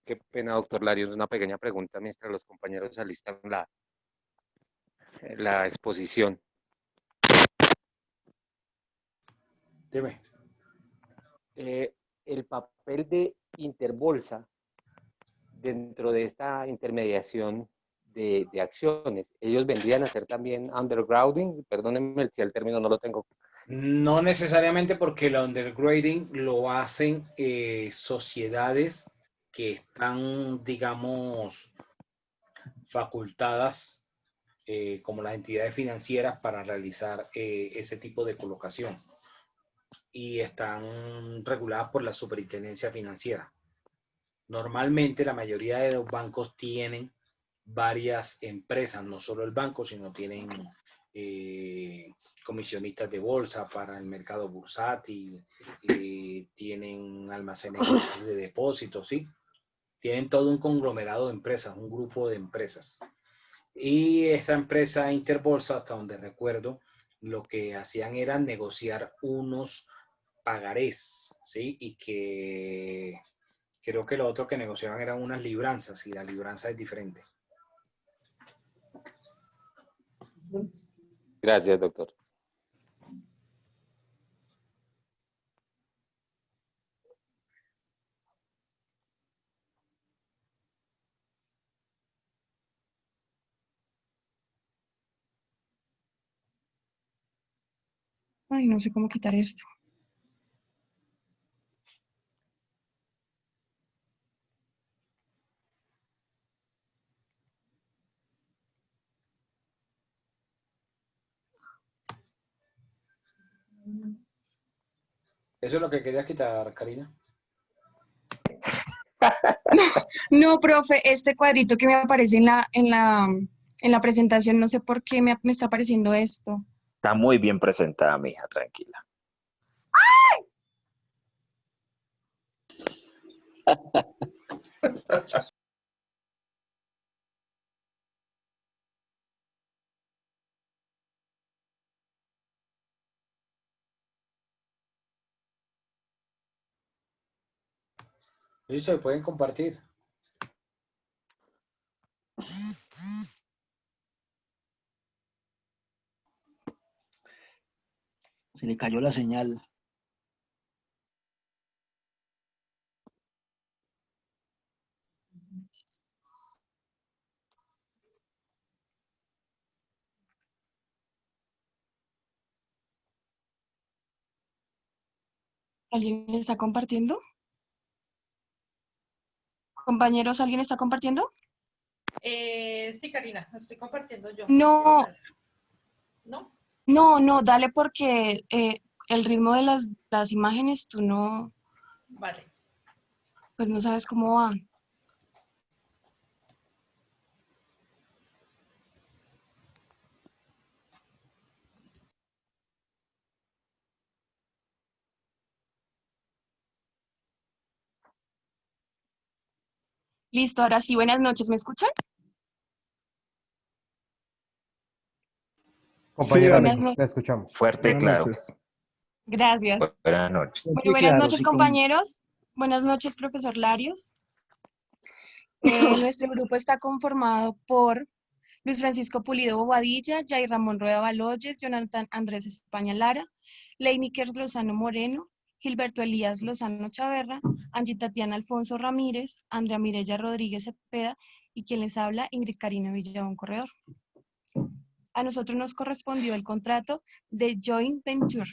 Qué pena, doctor Larios, una pequeña pregunta mientras los compañeros alistan la exposición. Dime. El papel de Interbolsa dentro de esta intermediación de acciones, ¿ellos vendrían a ser también undergrounding? Perdónenme si el término no lo tengo. No necesariamente, porque el undergrading lo hacen sociedades que están, digamos, facultadas como las entidades financieras para realizar ese tipo de colocación, y están reguladas por la superintendencia financiera. Normalmente la mayoría de los bancos tienen varias empresas, no solo el banco, sino tienen comisionistas de bolsa para el mercado bursátil, tienen almacenes de depósitos, ¿sí? Tienen todo un conglomerado de empresas, un grupo de empresas. Y esta empresa Interbolsa, hasta donde recuerdo, lo que hacían era negociar unos pagarés, ¿sí? Y que creo que lo otro que negociaban eran unas libranzas, y la libranza es diferente. Gracias, doctor. Ay, no sé cómo quitar esto. ¿Eso es lo que querías quitar, Karina? No, profe, este cuadrito que me aparece en la presentación, no sé por qué me está apareciendo esto. Está muy bien presentada, mi hija, tranquila. Sí, se pueden compartir. Se le cayó la señal. ¿Alguien está compartiendo? Compañeros, ¿alguien está compartiendo? Sí, Karina, estoy compartiendo yo. No, ¿No? no, dale porque el ritmo de las imágenes tú no, Vale. pues no sabes cómo va. Listo, ahora sí, buenas noches, ¿me escuchan? Compañera, Buenas la noches. escuchamos. Fuerte y Buenas claro. noches. Gracias. Buenas noches. Bueno, buenas noches, compañeros. Buenas noches, profesor Larios. Nuestro grupo está conformado por Luis Francisco Pulido Bobadilla, Jair Ramón Rueda Baloyes, Jonathan Andrés España Lara, Leinikers Lozano Moreno, Gilberto Elías Lozano Chaverra, Angie Tatiana Alfonso Ramírez, Andrea Mireya Rodríguez Cepeda y quien les habla, Ingrid Karina Villabón Corredor. A nosotros nos correspondió el contrato de Joint Venture.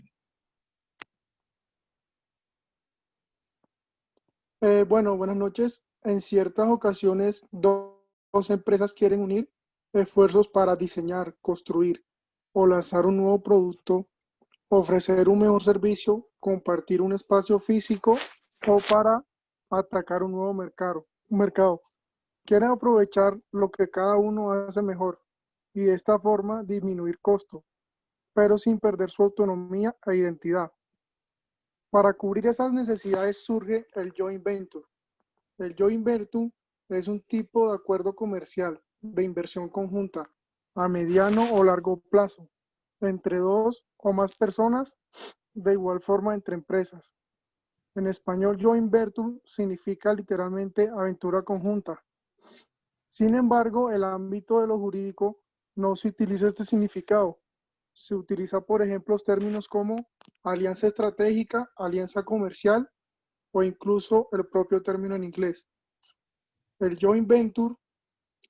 Bueno, buenas noches. En ciertas ocasiones, dos empresas quieren unir esfuerzos para diseñar, construir o lanzar un nuevo producto ofrecer un mejor servicio, compartir un espacio físico o para atacar un nuevo mercado. Quieren aprovechar lo que cada uno hace mejor y de esta forma disminuir costos, pero sin perder su autonomía e identidad. Para cubrir esas necesidades surge el joint venture. El joint venture es un tipo de acuerdo comercial de inversión conjunta a mediano o largo plazo entre dos o más personas, de igual forma entre empresas. En español, joint venture significa literalmente aventura conjunta. Sin embargo, el ámbito de lo jurídico no se utiliza este significado. Se utiliza, por ejemplo, términos como alianza estratégica, alianza comercial o incluso el propio término en inglés. El joint venture,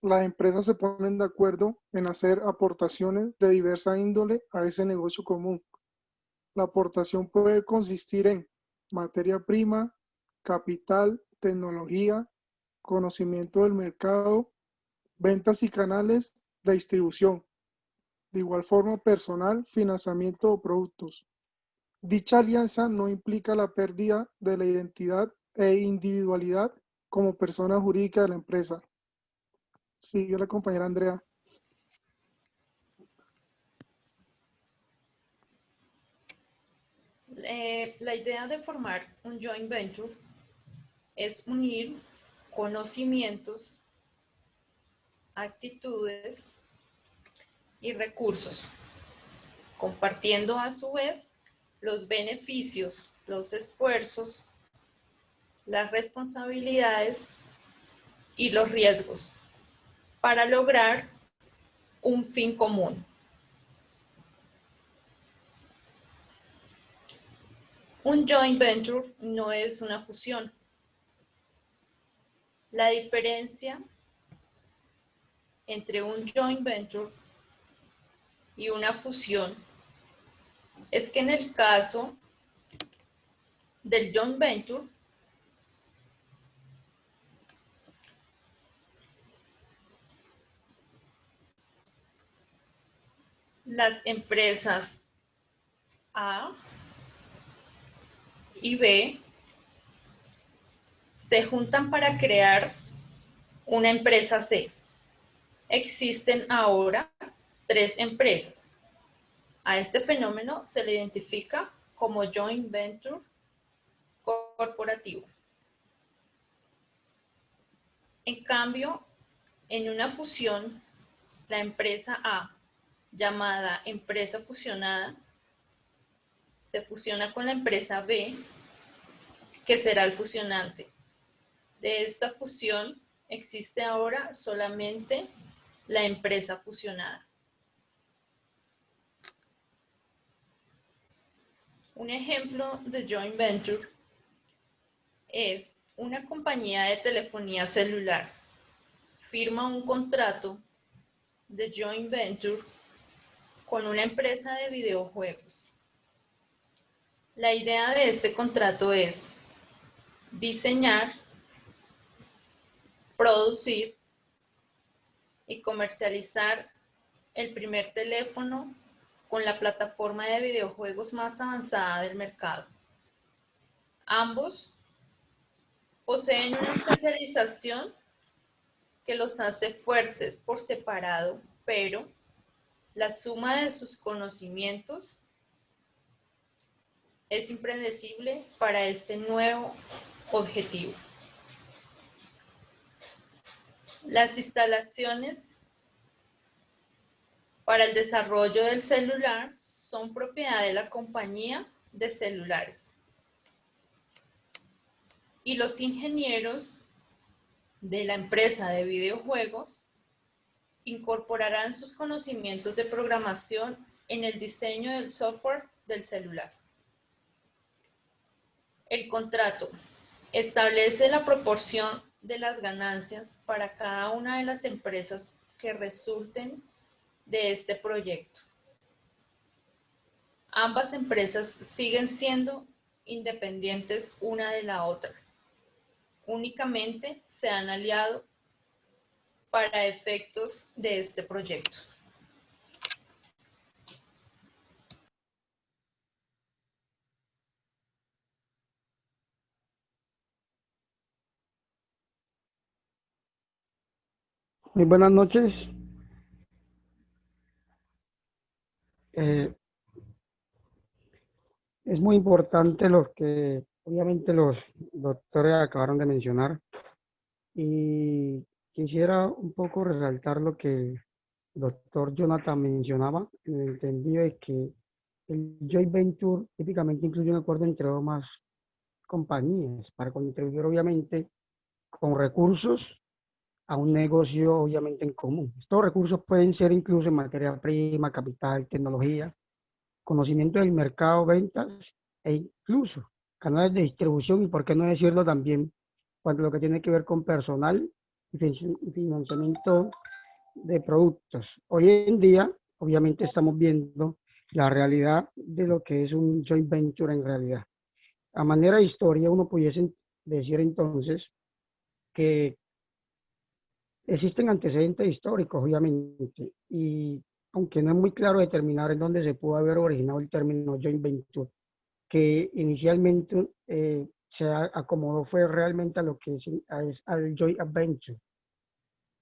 las empresas se ponen de acuerdo en hacer aportaciones de diversa índole a ese negocio común. La aportación puede consistir en materia prima, capital, tecnología, conocimiento del mercado, ventas y canales de distribución. De igual forma, personal, financiamiento o productos. Dicha alianza no implica la pérdida de la identidad e individualidad como persona jurídica de la empresa. Sigue la compañera Andrea. La idea de formar un joint venture es unir conocimientos, actitudes y recursos, compartiendo a su vez los beneficios, los esfuerzos, las responsabilidades y los riesgos para lograr un fin común. Un joint venture no es una fusión. La diferencia entre un joint venture y una fusión es que en el caso del joint venture, las empresas A y B se juntan para crear una empresa C. Existen ahora 3 empresas. A este fenómeno se le identifica como joint venture corporativo. En cambio, en una fusión, la empresa A, llamada empresa fusionada, se fusiona con la empresa B, que será el fusionante. De esta fusión existe ahora solamente la empresa fusionada. Un ejemplo de joint venture es una compañía de telefonía celular firma un contrato de joint venture con una empresa de videojuegos. La idea de este contrato es diseñar, producir y comercializar el primer teléfono con la plataforma de videojuegos más avanzada del mercado. Ambos poseen una especialización que los hace fuertes por separado, pero la suma de sus conocimientos es impredecible para este nuevo objetivo. Las instalaciones para el desarrollo del celular son propiedad de la compañía de celulares. Y los ingenieros de la empresa de videojuegos incorporarán sus conocimientos de programación en el diseño del software del celular. El contrato establece la proporción de las ganancias para cada una de las empresas que resulten de este proyecto. Ambas empresas siguen siendo independientes una de la otra. Únicamente se han aliado para efectos de este proyecto. Muy buenas noches. Es muy importante lo que obviamente los doctores acabaron de mencionar y quisiera un poco resaltar lo que el doctor Jonathan mencionaba en el entendido de que el joint venture típicamente incluye un acuerdo entre dos más compañías para contribuir obviamente con recursos a un negocio obviamente en común. Estos recursos pueden ser incluso en materia prima, capital, tecnología, conocimiento del mercado, ventas e incluso canales de distribución y por qué no decirlo también cuando lo que tiene que ver con personal y financiamiento de productos. Hoy en día, obviamente estamos viendo la realidad de lo que es un joint venture en realidad. A manera de historia, uno pudiese decir entonces que existen antecedentes históricos, obviamente, y aunque no es muy claro determinar en dónde se pudo haber originado el término joint venture, que inicialmente se acomodó fue realmente a lo que es al joint venture.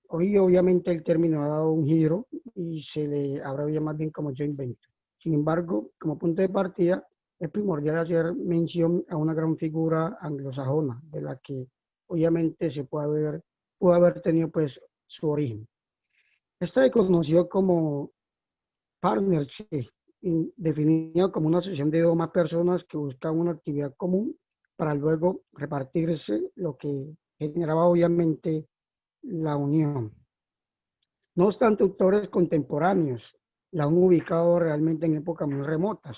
Hoy obviamente el término ha dado un giro y se le habla más bien como joint venture. Sin embargo, como punto de partida, es primordial hacer mención a una gran figura anglosajona, de la que obviamente pudo haber tenido pues su origen. Esta es conocido como partnership, definido como una asociación de dos o más personas que buscan una actividad común para luego repartirse lo que generaba obviamente la unión. No obstante, autores contemporáneos la han ubicado realmente en épocas muy remotas.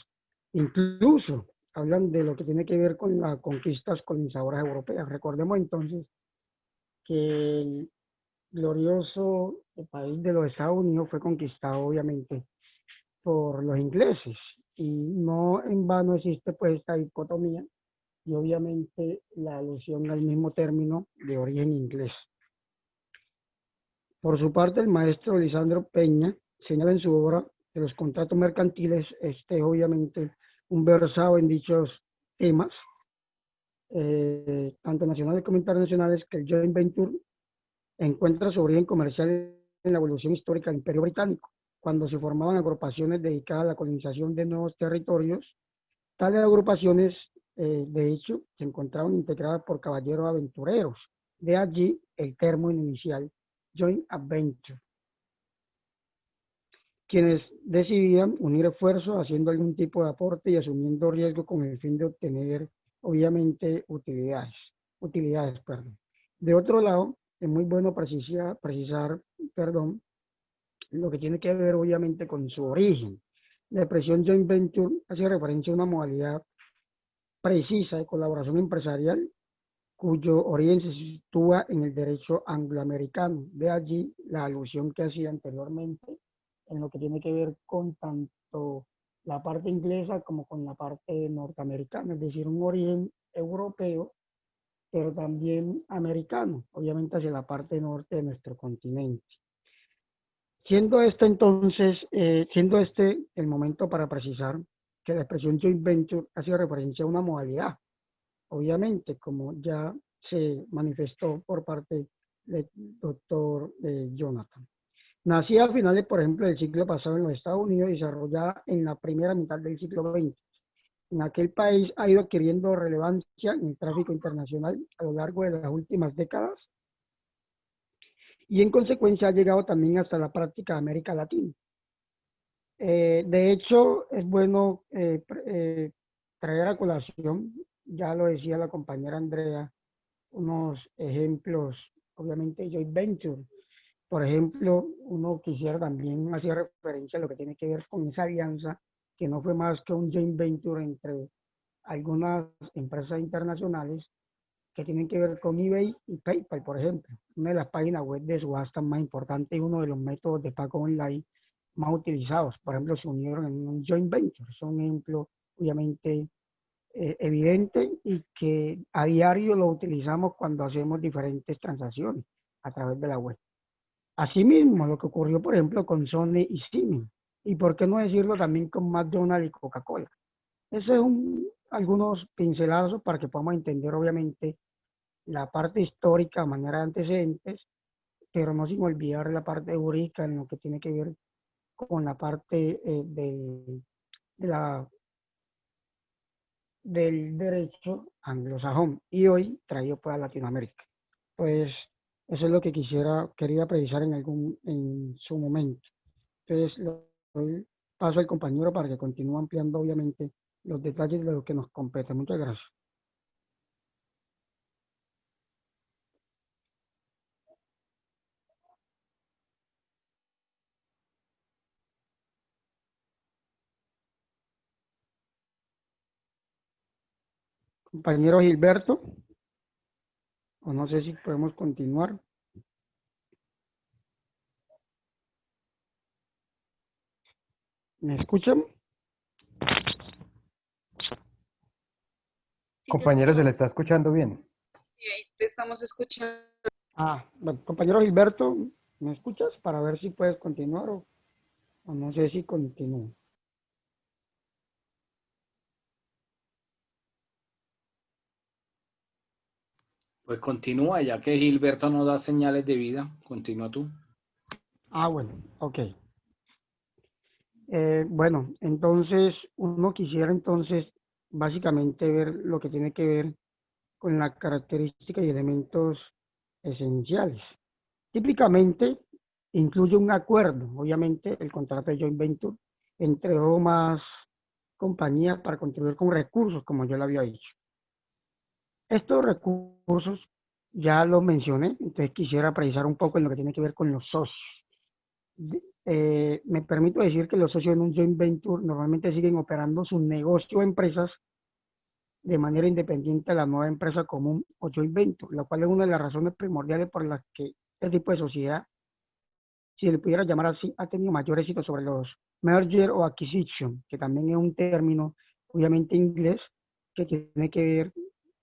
Incluso hablan de lo que tiene que ver con las conquistas colonizadoras europeas. Recordemos entonces que el glorioso país de los Estados Unidos fue conquistado obviamente por los ingleses y no en vano existe pues esta dicotomía y obviamente la alusión al mismo término de origen inglés. Por su parte, el maestro Lisandro Peña señala en su obra que los contratos mercantiles, obviamente un versado en dichos temas, tanto nacionales como internacionales, que el joint venture encuentra su origen comercial en la evolución histórica del Imperio Británico, cuando se formaban agrupaciones dedicadas a la colonización de nuevos territorios. Tales agrupaciones, de hecho, se encontraban integradas por caballeros aventureros. De allí el término inicial, joint adventure, quienes decidían unir esfuerzos haciendo algún tipo de aporte y asumiendo riesgo con el fin de obtener, obviamente, utilidades. De otro lado, es muy bueno precisar, lo que tiene que ver, obviamente, con su origen. La expresión joint venture hace referencia a una modalidad precisa de colaboración empresarial cuyo origen se sitúa en el derecho angloamericano. De allí la alusión que hacía anteriormente en lo que tiene que ver con tanto la parte inglesa como con la parte norteamericana, es decir, un origen europeo, pero también americano, obviamente hacia la parte norte de nuestro continente. Siendo este el momento para precisar que la expresión joint venture hace referencia a una modalidad, obviamente, como ya se manifestó por parte del doctor Jonathan. Nacida a finales, por ejemplo, del siglo pasado en los Estados Unidos y desarrollada en la primera mitad del siglo XX. En aquel país ha ido adquiriendo relevancia en el tráfico internacional a lo largo de las últimas décadas y en consecuencia ha llegado también hasta la práctica de América Latina. De hecho, es bueno traer a colación, ya lo decía la compañera Andrea, unos ejemplos, obviamente, joint venture. Por ejemplo, uno quisiera también hacer referencia a lo que tiene que ver con esa alianza, que no fue más que un joint venture entre algunas empresas internacionales que tienen que ver con eBay y PayPal, por ejemplo, una de las páginas web de subastas más importantes y uno de los métodos de pago online más utilizados. Por ejemplo, se unieron en un joint venture. Es un ejemplo, obviamente, evidente y que a diario lo utilizamos cuando hacemos diferentes transacciones a través de la web. Asimismo, lo que ocurrió, por ejemplo, con Sony y Siemens, y por qué no decirlo también con McDonald's y Coca-Cola. Esos son algunos pincelazos para que podamos entender, obviamente, la parte histórica de manera de antecedentes pero no sin olvidar la parte jurídica en lo que tiene que ver con la parte del derecho anglosajón y hoy traído para Latinoamérica. Pues eso es lo que quería precisar en su momento. Entonces, doy paso al compañero para que continúe ampliando, obviamente, los detalles de lo que nos compete. Muchas gracias. Compañero Gilberto, o no sé si podemos continuar. ¿Me escuchan? Compañero, ¿se le está escuchando bien? Sí, ahí te estamos escuchando. Bueno, compañero Gilberto, ¿me escuchas? Para ver si puedes continuar o no sé si continúo. Pues continúa, ya que Gilberto no da señales de vida. Continúa tú. Bueno, ok. Bueno, entonces uno quisiera entonces básicamente ver lo que tiene que ver con la característica y elementos esenciales. Típicamente incluye un acuerdo, obviamente el contrato de joint venture entre dos o más compañías para contribuir con recursos, como yo le había dicho. Estos recursos ya los mencioné, entonces quisiera precisar un poco en lo que tiene que ver con los socios. Me permito decir que los socios en un joint venture normalmente siguen operando su negocio o empresas de manera independiente a la nueva empresa común o joint venture, lo cual es una de las razones primordiales por las que este tipo de sociedad, si le pudiera llamar así, ha tenido mayor éxito sobre los merger o acquisition, que también es un término obviamente inglés que tiene que ver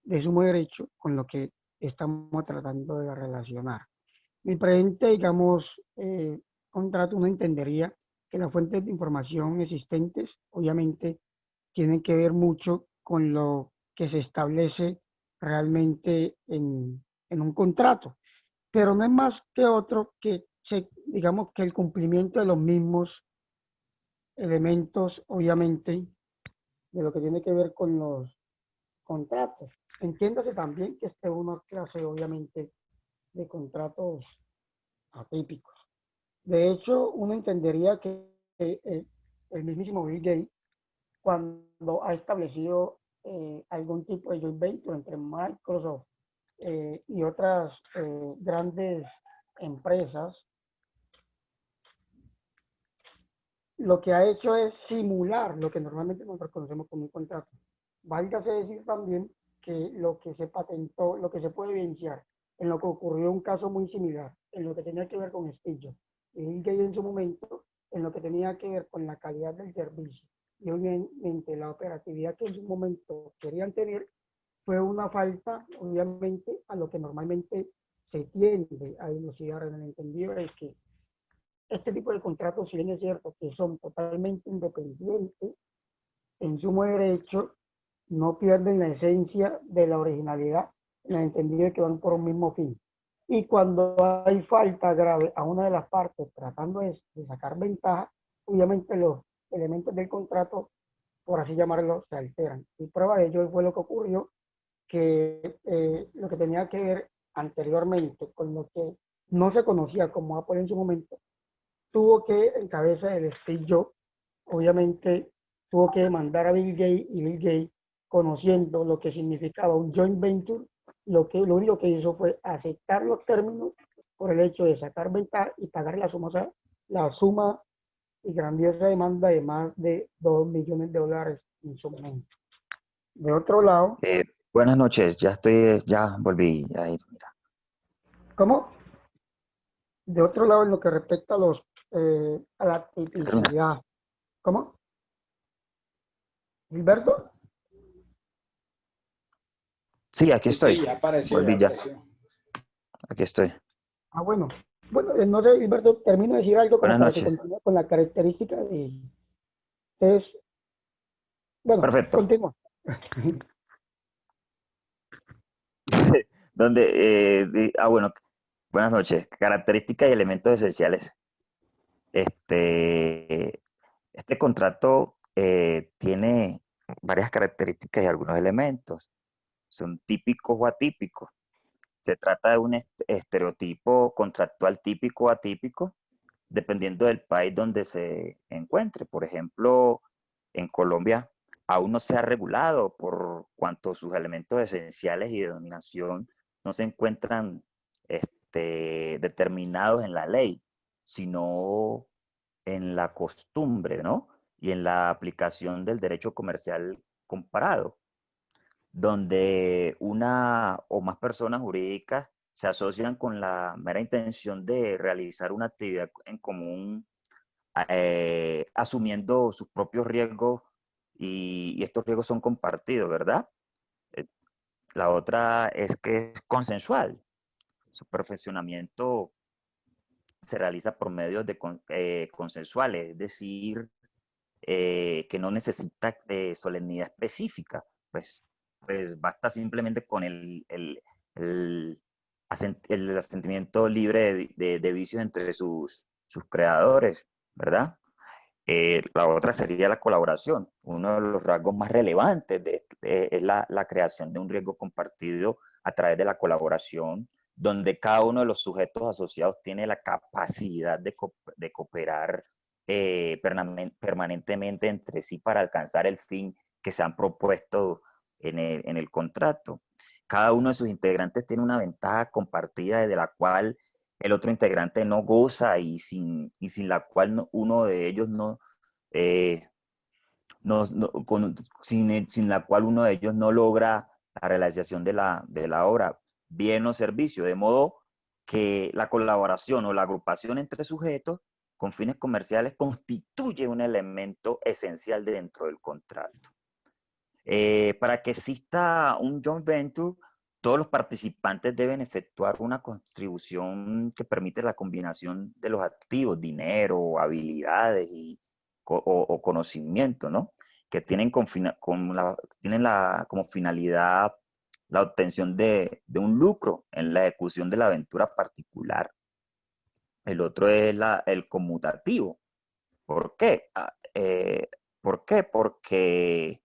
de sumo derecho con lo que estamos tratando de relacionar. Mi presente, digamos, contrato, uno entendería que las fuentes de información existentes obviamente tienen que ver mucho con lo que se establece realmente en un contrato, pero no es más que otro que digamos que el cumplimiento de los mismos elementos, obviamente, de lo que tiene que ver con los contratos. Entiéndase también que este es una clase, obviamente, de contratos atípicos. De hecho, uno entendería que el mismísimo Bill Gates, cuando ha establecido algún tipo de joint venture entre Microsoft y otras grandes empresas, lo que ha hecho es simular lo que normalmente nosotros conocemos como un contrato. Válgase decir también que lo que se patentó, lo que se puede evidenciar en lo que ocurrió un caso muy similar, en lo que tenía que ver con Steve Jobs y Bill Gates en su momento, en lo que tenía que ver con la calidad del servicio y obviamente la operatividad que en su momento querían tener, fue una falta, obviamente, a lo que normalmente se tiende a dilucidar en el entendido de que este tipo de contratos, si bien es cierto que son totalmente independientes, en sumo derecho no pierden la esencia de la originalidad, en el entendido de que van por un mismo fin. Y cuando hay falta grave a una de las partes tratando de sacar ventaja, obviamente los elementos del contrato, por así llamarlo, se alteran. Y prueba de ello fue lo que ocurrió, que lo que tenía que ver anteriormente con lo que no se conocía como Apple en su momento, tuvo que, en cabeza del Steve Jobs, obviamente tuvo que demandar a Bill Gates, y Bill Gates, conociendo lo que significaba un joint venture, lo único que hizo fue aceptar los términos por el hecho de sacar ventaja y pagar la suma y grandiosa demanda de más de $2 millones en su momento. De otro lado... Buenas noches, ya volví a ir. ¿Cómo? De otro lado, en lo que respecta a la tipicidad. ¿Cómo? ¿Gilberto? Sí, aquí estoy. Sí, ya apareció, Volví ya ya. apareció. Aquí estoy. Bueno. Bueno, no sé, Gilberto, termino de decir algo como Buenas para noches. que continúe con la característica de... Entonces, bueno, Perfecto. continúa. Bueno, Buenas noches. Características y elementos esenciales. Este contrato tiene varias características y algunos elementos. Son típicos o atípicos. Se trata de un estereotipo contractual típico o atípico, dependiendo del país donde se encuentre. Por ejemplo, en Colombia aún no se ha regulado por cuanto sus elementos esenciales y de dominación no se encuentran determinados en la ley, sino en la costumbre, ¿no? Y en la aplicación del derecho comercial comparado, donde una o más personas jurídicas se asocian con la mera intención de realizar una actividad en común, asumiendo sus propios riesgos y estos riesgos son compartidos, ¿verdad? Eh, La otra es que es consensual. Su perfeccionamiento se realiza por medios consensuales, es decir, que no necesita de solemnidad específica, pues basta simplemente con el asentimiento libre de vicios entre sus creadores, ¿verdad? La otra sería la colaboración. Uno de los rasgos más relevantes es la creación de un riesgo compartido a través de la colaboración, donde cada uno de los sujetos asociados tiene la capacidad de cooperar permanentemente entre sí para alcanzar el fin que se han propuesto en el contrato. Cada uno de sus integrantes tiene una ventaja compartida de la cual el otro integrante no goza y sin la cual uno de ellos sin la cual uno de ellos no logra la realización de la obra, bien o servicio, de modo que la colaboración o la agrupación entre sujetos con fines comerciales constituye un elemento esencial dentro del contrato. Para que exista un joint venture, todos los participantes deben efectuar una contribución que permite la combinación de los activos, dinero, habilidades o conocimiento, ¿no? Que tienen, como finalidad la obtención de un lucro en la ejecución de la aventura particular. El otro es el conmutativo. ¿Por qué? ¿Por qué? Porque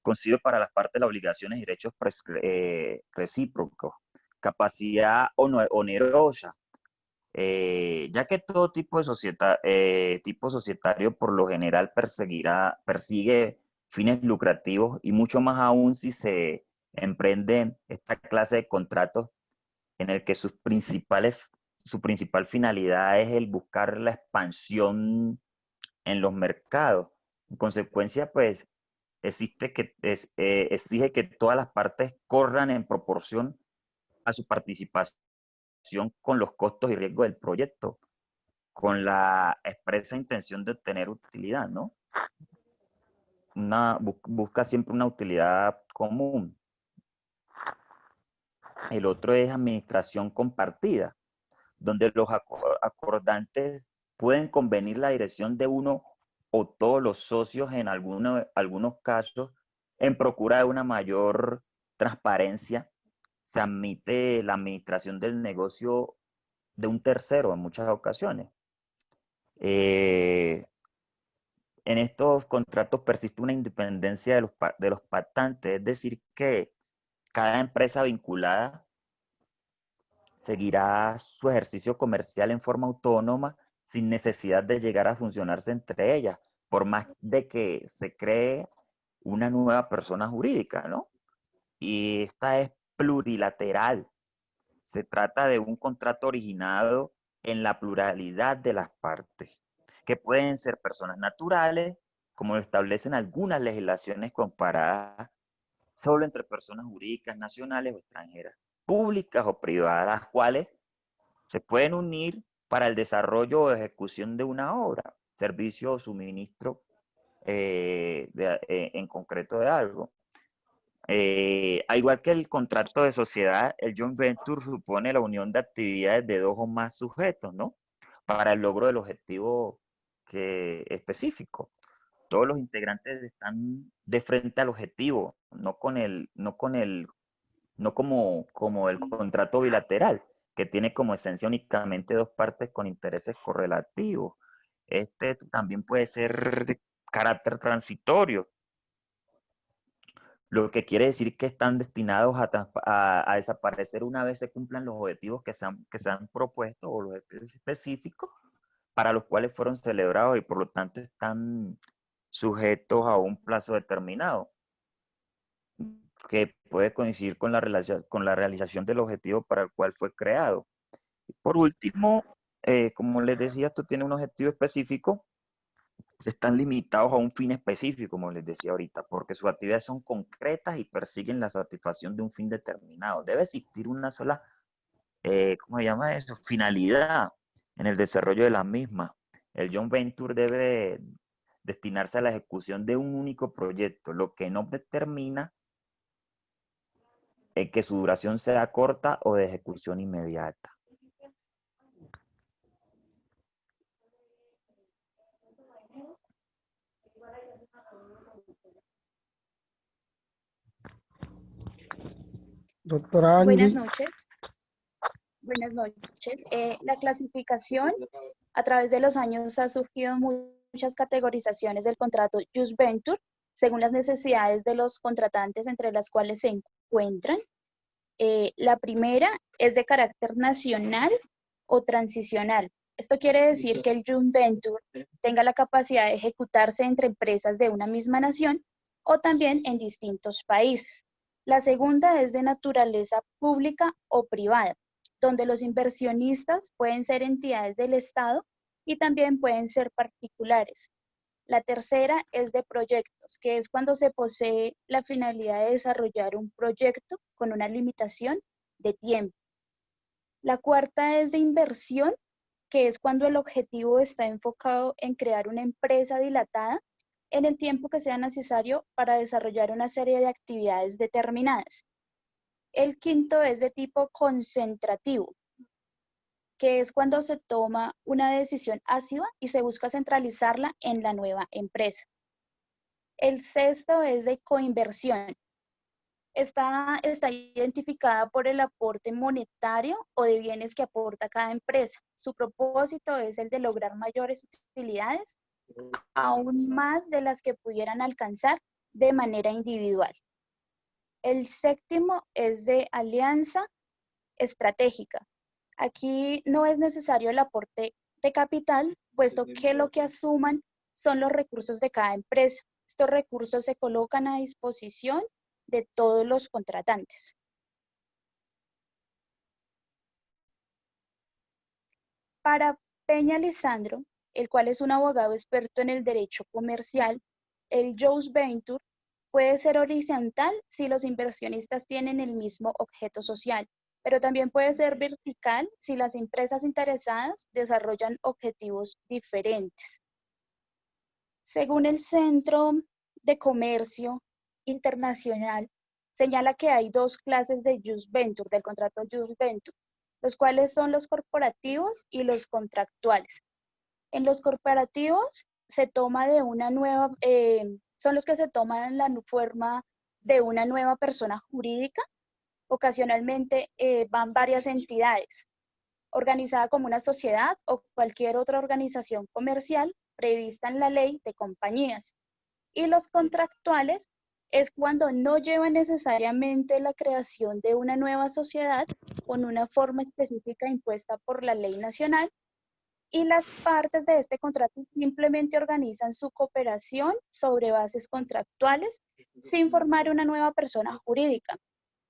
concibe para las partes las obligaciones y derechos recíprocos, capacidad onerosa, ya que todo tipo de tipo societario por lo general persigue fines lucrativos y mucho más aún si se emprende esta clase de contratos en el que su principal finalidad es el buscar la expansión en los mercados. En consecuencia, pues, exige que todas las partes corran en proporción a su participación con los costos y riesgos del proyecto, con la expresa intención de obtener utilidad, ¿no? Busca siempre una utilidad común. El otro es administración compartida, donde los acordantes pueden convenir la dirección de uno o todos los socios en algunos casos en procura de una mayor transparencia. Se admite la administración del negocio de un tercero en muchas ocasiones. En estos contratos persiste una independencia de los pactantes, es decir, que cada empresa vinculada seguirá su ejercicio comercial en forma autónoma sin necesidad de llegar a funcionarse entre ellas, por más de que se cree una nueva persona jurídica, ¿no? Y esta es plurilateral. Se trata de un contrato originado en la pluralidad de las partes, que pueden ser personas naturales, como lo establecen algunas legislaciones comparadas, solo entre personas jurídicas nacionales o extranjeras, públicas o privadas, las cuales se pueden unir para el desarrollo o ejecución de una obra, servicio o suministro en concreto de algo. Al igual que el contrato de sociedad, el joint venture supone la unión de actividades de dos o más sujetos, ¿no? Para el logro del objetivo específico. Todos los integrantes están de frente al objetivo, no como el contrato bilateral, que tiene como esencia únicamente dos partes con intereses correlativos. Este también puede ser de carácter transitorio, lo que quiere decir que están destinados a desaparecer una vez se cumplan los objetivos que se han propuesto o los específicos para los cuales fueron celebrados y por lo tanto están sujetos a un plazo determinado que puede coincidir con la realización del objetivo para el cual fue creado. Y por último, como les decía, esto tiene un objetivo específico, están limitados a un fin específico, como les decía ahorita, porque sus actividades son concretas y persiguen la satisfacción de un fin determinado. Debe existir una sola, ¿cómo se llama eso? Finalidad en el desarrollo de la misma. El joint venture debe destinarse a la ejecución de un único proyecto, lo que no determina que su duración sea corta o de ejecución inmediata. Doctora Buenas Angie. noches. Buenas noches. La clasificación a través de los años ha surgido muchas categorizaciones del contrato Just Venture según las necesidades de los contratantes entre las cuales se encuentran. La primera es de carácter nacional o transicional. Esto quiere decir que el Just Venture tenga la capacidad de ejecutarse entre empresas de una misma nación o también en distintos países. La segunda es de naturaleza pública o privada, donde los inversionistas pueden ser entidades del Estado y también pueden ser particulares. La tercera es de proyectos, que es cuando se posee la finalidad de desarrollar un proyecto con una limitación de tiempo. La cuarta es de inversión, que es cuando el objetivo está enfocado en crear una empresa dilatada en el tiempo que sea necesario para desarrollar una serie de actividades determinadas. El quinto es de tipo concentrativo, que es cuando se toma una decisión ácida y se busca centralizarla en la nueva empresa. El sexto es de coinversión. Está identificada por el aporte monetario o de bienes que aporta cada empresa. Su propósito es el de lograr mayores utilidades, aún más de las que pudieran alcanzar de manera individual. El séptimo es de alianza estratégica. Aquí no es necesario el aporte de capital, puesto que lo que asuman son los recursos de cada empresa. Estos recursos se colocan a disposición de todos los contratantes. Para Peña Lisandro, el cual es un abogado experto en el derecho comercial, el Just Venture puede ser horizontal si los inversionistas tienen el mismo objeto social, pero también puede ser vertical si las empresas interesadas desarrollan objetivos diferentes. Según el Centro de Comercio Internacional, señala que hay dos clases de Just Venture, del contrato Just Venture, los cuales son los corporativos y los contractuales. En los corporativos se toma de una nueva, son los que se toman en la forma de una nueva persona jurídica. Ocasionalmente van varias entidades, organizada como una sociedad o cualquier otra organización comercial prevista en la ley de compañías. Y los contractuales es cuando no lleva necesariamente la creación de una nueva sociedad con una forma específica impuesta por la ley nacional, y las partes de este contrato simplemente organizan su cooperación sobre bases contractuales sin formar una nueva persona jurídica.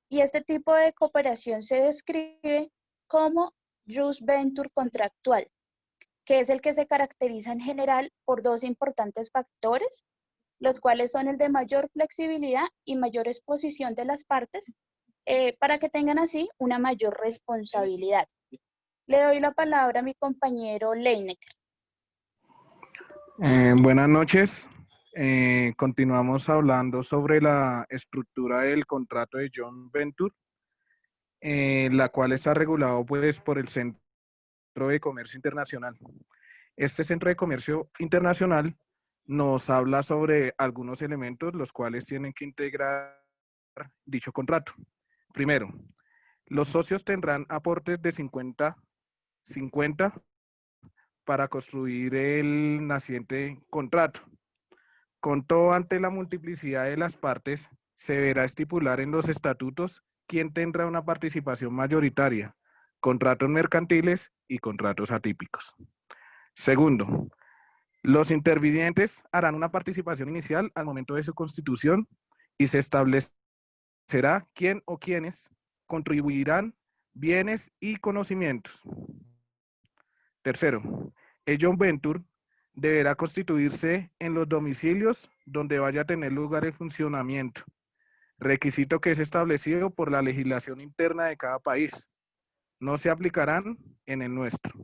Y este tipo de cooperación se describe como Just Venture contractual, que es el que se caracteriza en general por dos importantes factores, los cuales son el de mayor flexibilidad y mayor exposición de las partes, para que tengan así una mayor responsabilidad. Le doy la palabra a mi compañero Leinecker. Buenas noches. Continuamos hablando sobre la estructura del contrato de Joint Venture, la cual está regulado pues por el Centro de Comercio Internacional. Este Centro de Comercio Internacional nos habla sobre algunos elementos los cuales tienen que integrar dicho contrato. Primero, los socios tendrán aportes de 50-50 para construir el naciente contrato. Con todo, ante la multiplicidad de las partes, se deberá estipular en los estatutos quién tendrá una participación mayoritaria, contratos mercantiles y contratos atípicos. Segundo, los intervinientes harán una participación inicial al momento de su constitución y se establecerá quién o quiénes contribuirán bienes y conocimientos. Tercero, el joint venture deberá constituirse en los domicilios donde vaya a tener lugar el funcionamiento, requisito que es establecido por la legislación interna de cada país. No se aplicarán en el nuestro.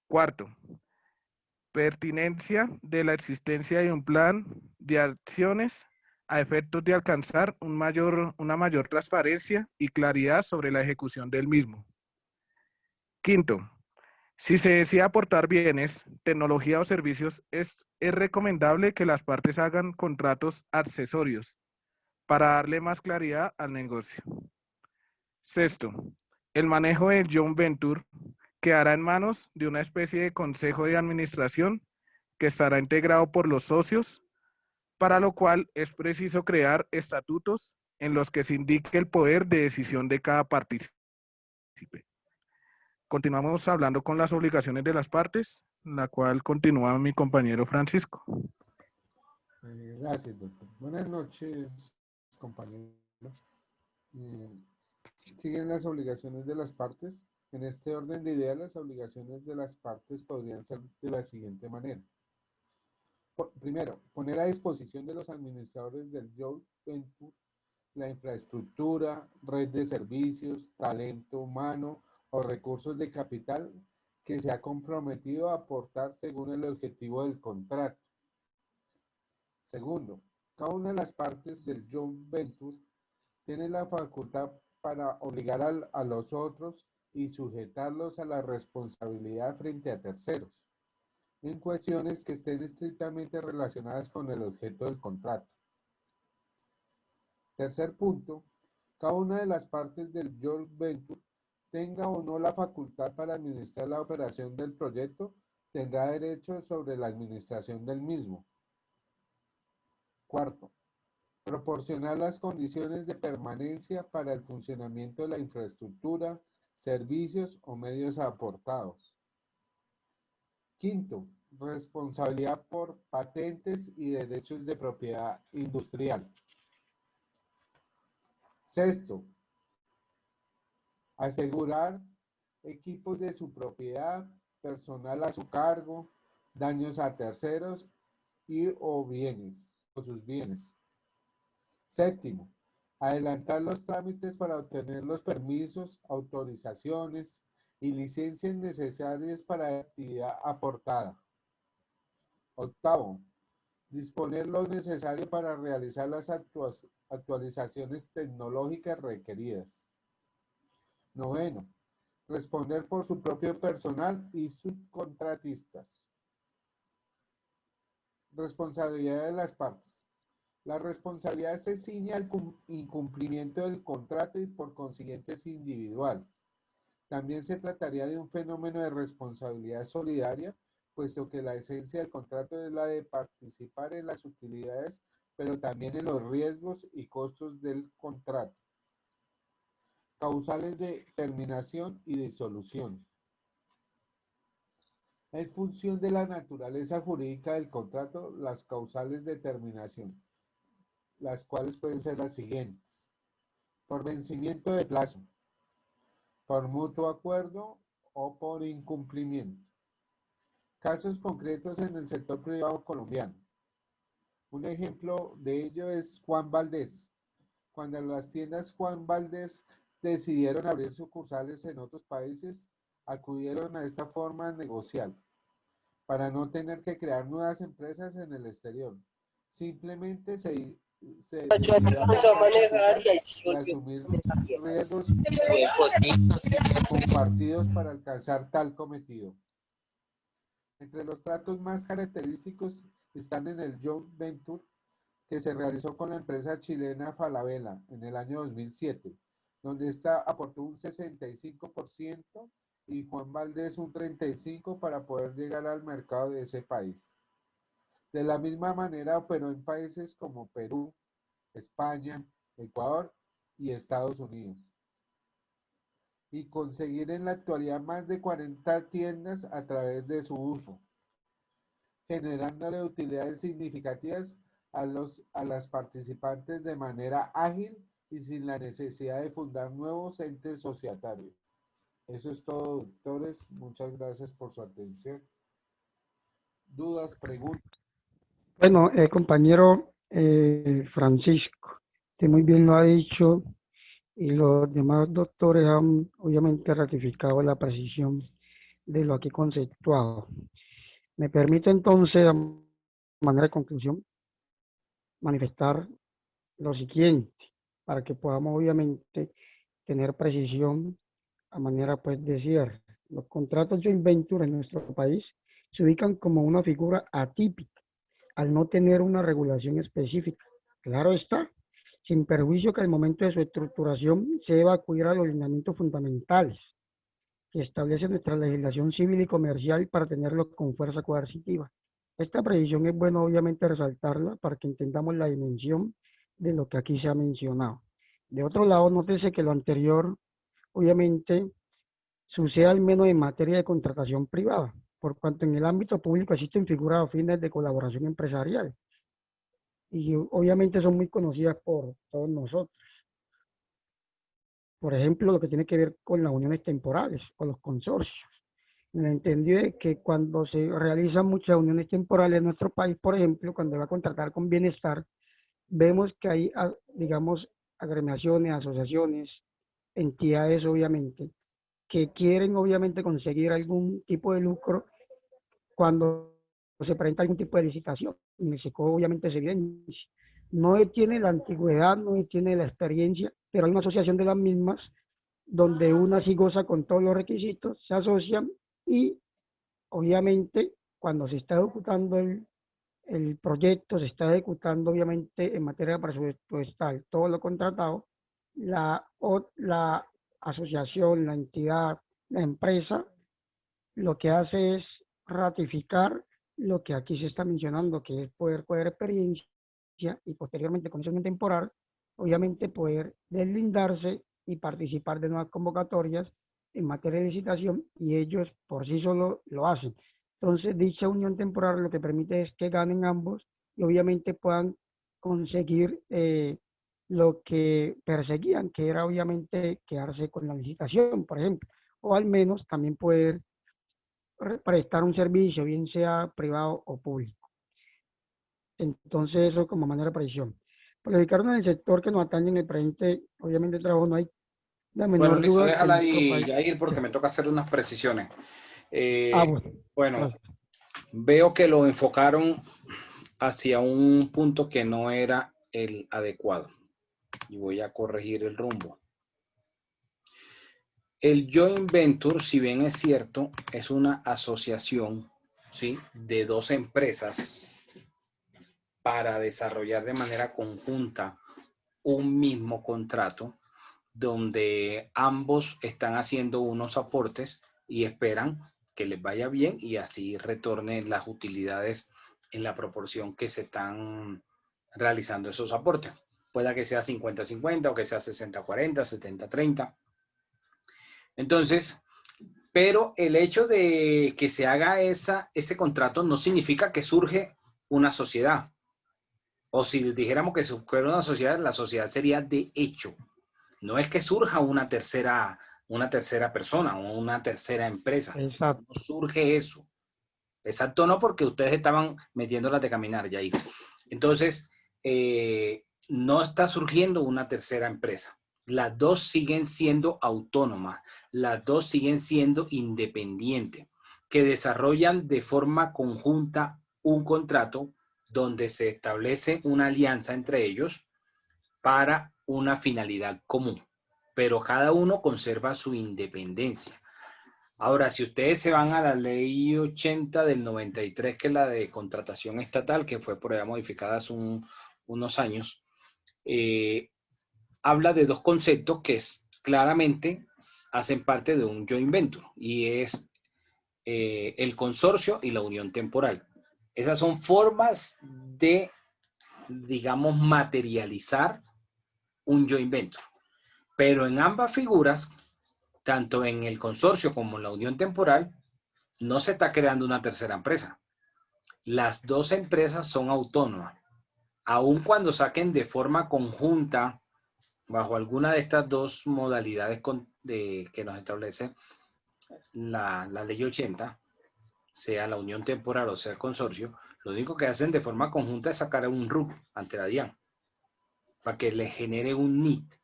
Cuarto, pertinencia de la existencia de un plan de acciones a efectos de alcanzar una mayor transparencia y claridad sobre la ejecución del mismo. Quinto, si se desea aportar bienes, tecnología o servicios, es recomendable que las partes hagan contratos accesorios para darle más claridad al negocio. Sexto, el manejo del joint venture quedará en manos de una especie de consejo de administración que estará integrado por los socios, para lo cual es preciso crear estatutos en los que se indique el poder de decisión de cada partícipe. Continuamos hablando con las obligaciones de las partes, la cual continúa mi compañero Francisco. Gracias, doctor. Buenas noches, compañeros. Siguen las obligaciones de las partes. En este orden de ideas, las obligaciones de las partes podrían ser de la siguiente manera. Primero, poner a disposición de los administradores del joint venture la infraestructura, red de servicios, talento humano o recursos de capital que se ha comprometido a aportar según el objetivo del contrato. Segundo, cada una de las partes del joint venture tiene la facultad para obligar a los otros y sujetarlos a la responsabilidad frente a terceros, en cuestiones que estén estrictamente relacionadas con el objeto del contrato. Tercer punto, cada una de las partes del joint venture, tenga o no la facultad para administrar la operación del proyecto, tendrá derecho sobre la administración del mismo. Cuarto, proporcionar las condiciones de permanencia para el funcionamiento de la infraestructura, servicios o medios aportados. Quinto, responsabilidad por patentes y derechos de propiedad industrial. Sexto, asegurar equipos de su propiedad, personal a su cargo, daños a terceros o sus bienes. Séptimo, adelantar los trámites para obtener los permisos, autorizaciones y licencias necesarias para la actividad aportada. Octavo, disponer lo necesario para realizar las actualizaciones tecnológicas requeridas. Noveno, responder por su propio personal y subcontratistas. Responsabilidad de las partes. La responsabilidad se ciñe al incumplimiento del contrato y por consiguiente es individual. También se trataría de un fenómeno de responsabilidad solidaria, puesto que la esencia del contrato es la de participar en las utilidades, pero también en los riesgos y costos del contrato. Causales de terminación y disolución. En función de la naturaleza jurídica del contrato, las causales de terminación, las cuales pueden ser las siguientes: por vencimiento de plazo, por mutuo acuerdo o por incumplimiento. Casos concretos en el sector privado colombiano. Un ejemplo de ello es Juan Valdés. Cuando las tiendas Juan Valdés decidieron abrir sucursales en otros países, acudieron a esta forma a negociar para no tener que crear nuevas empresas en el exterior. Simplemente se asumir riesgos compartidos para alcanzar tal cometido. Entre los tratos más característicos están en el joint venture que se realizó con la empresa chilena Falabella en el año 2007, donde esta aportó un 65% y Juan Valdés un 35% para poder llegar al mercado de ese país. De la misma manera operó en países como Perú, España, Ecuador y Estados Unidos. Y conseguir en la actualidad más de 40 tiendas a través de su uso, generándole utilidades significativas a las participantes de manera ágil y sin la necesidad de fundar nuevos entes societarios. Eso es todo, doctores. Muchas gracias por su atención. ¿Dudas, preguntas? Bueno, compañero Francisco, que muy bien lo ha dicho y los demás doctores han obviamente ratificado la precisión de lo aquí conceptuado. Me permite entonces, a manera de conclusión, manifestar lo siguiente, para que podamos obviamente tener precisión a manera pues de cierre. Los contratos joint venture en nuestro país se ubican como una figura atípica, al no tener una regulación específica. Claro está, sin perjuicio que al momento de su estructuración se deba acudir a los lineamientos fundamentales que establece nuestra legislación civil y comercial para tenerlo con fuerza coercitiva. Esta precisión es bueno obviamente resaltarla para que entendamos la dimensión de lo que aquí se ha mencionado. De otro lado, nótese que lo anterior obviamente sucede al menos en materia de contratación privada, por cuanto en el ámbito público existen figuras afines de colaboración empresarial y obviamente son muy conocidas por todos nosotros. Por ejemplo, lo que tiene que ver con las uniones temporales o los consorcios. En el entendido de que cuando se realizan muchas uniones temporales en nuestro país, por ejemplo, cuando va a contratar con bienestar, vemos que hay, digamos, agremiaciones, asociaciones, entidades, obviamente, que quieren, obviamente, conseguir algún tipo de lucro cuando se presenta algún tipo de licitación. Y en el SECO, obviamente, se evidencia. No tiene la antigüedad, no tiene la experiencia, pero hay una asociación de las mismas, donde una sí goza con todos los requisitos, se asocian y, obviamente, cuando se está ejecutando el proyecto, se está ejecutando obviamente en materia presupuestal todo lo contratado, la asociación, la entidad, la empresa, lo que hace es ratificar lo que aquí se está mencionando, que es poder coger experiencia y posteriormente con ese temporal, obviamente poder deslindarse y participar de nuevas convocatorias en materia de licitación, y ellos por sí solos lo hacen. Entonces, dicha unión temporal lo que permite es que ganen ambos y obviamente puedan conseguir lo que perseguían, que era obviamente quedarse con la licitación, por ejemplo, o al menos también poder prestar un servicio, bien sea privado o público. Entonces, eso como manera de previsión. Para ubicarnos en el sector que nos atañe en el presente, obviamente el trabajo no hay la menor Bueno, listo, duda. déjala ahí, Jair, porque me toca hacer unas precisiones. Bueno, veo que lo enfocaron hacia un punto que no era el adecuado y voy a corregir el rumbo. El joint venture, si bien es cierto, es una asociación, ¿sí?, de dos empresas para desarrollar de manera conjunta un mismo contrato, donde ambos están haciendo unos aportes y esperan que les vaya bien y así retornen las utilidades en la proporción que se están realizando esos aportes. Pueda que sea 50-50 o que sea 60-40, 70-30. Entonces, pero el hecho de que se haga ese contrato no significa que surge una sociedad. O si dijéramos que fuera una sociedad, la sociedad sería de hecho. No es que surja una tercera persona o una tercera empresa. Exacto. No surge eso. Exacto, no, porque ustedes estaban metiéndolas de caminar ya ahí. Entonces, no está surgiendo una tercera empresa. Las dos siguen siendo autónomas. Las dos siguen siendo independientes, que desarrollan de forma conjunta un contrato donde se establece una alianza entre ellos para una finalidad común, pero cada uno conserva su independencia. Ahora, si ustedes se van a la ley 80 del 93, que es la de contratación estatal, que fue por allá modificada hace unos años, habla de dos conceptos que claramente hacen parte de un joint venture, y es el consorcio y la unión temporal. Esas son formas de, digamos, materializar un joint venture. Pero en ambas figuras, tanto en el consorcio como en la unión temporal, no se está creando una tercera empresa. Las dos empresas son autónomas. Aun cuando saquen de forma conjunta, bajo alguna de estas dos modalidades que nos establece la ley 80, sea la unión temporal o sea el consorcio, lo único que hacen de forma conjunta es sacar un RUC ante la DIAN para que le genere un NIC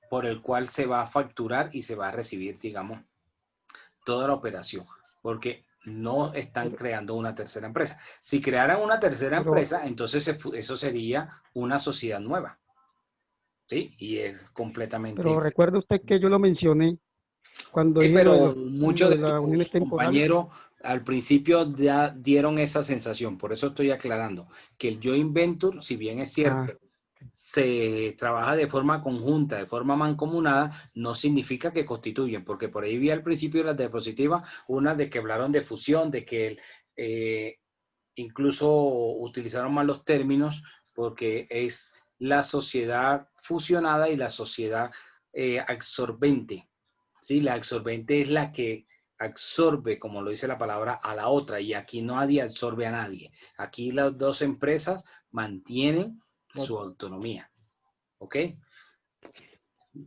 por el cual se va a facturar y se va a recibir, digamos, toda la operación, porque no están creando una tercera empresa. Si crearan una tercera empresa, entonces eso sería una sociedad nueva, ¿sí? Y es completamente Pero diferente. recuerde usted que yo lo mencioné cuando Sí, dije lo pero muchos de las uniones tus temporales. compañeros al principio ya dieron esa sensación, por eso estoy aclarando que el joint venture, si bien es cierto, se trabaja de forma conjunta, de forma mancomunada, no significa que constituyen, porque por ahí vi al principio de las diapositivas unas de que hablaron de fusión, de que incluso utilizaron mal los términos, porque es la sociedad fusionada y la sociedad absorbente. ¿Sí? La absorbente es la que absorbe, como lo dice la palabra, a la otra, y aquí nadie absorbe a nadie. Aquí las dos empresas mantienen su autonomía. ¿Ok?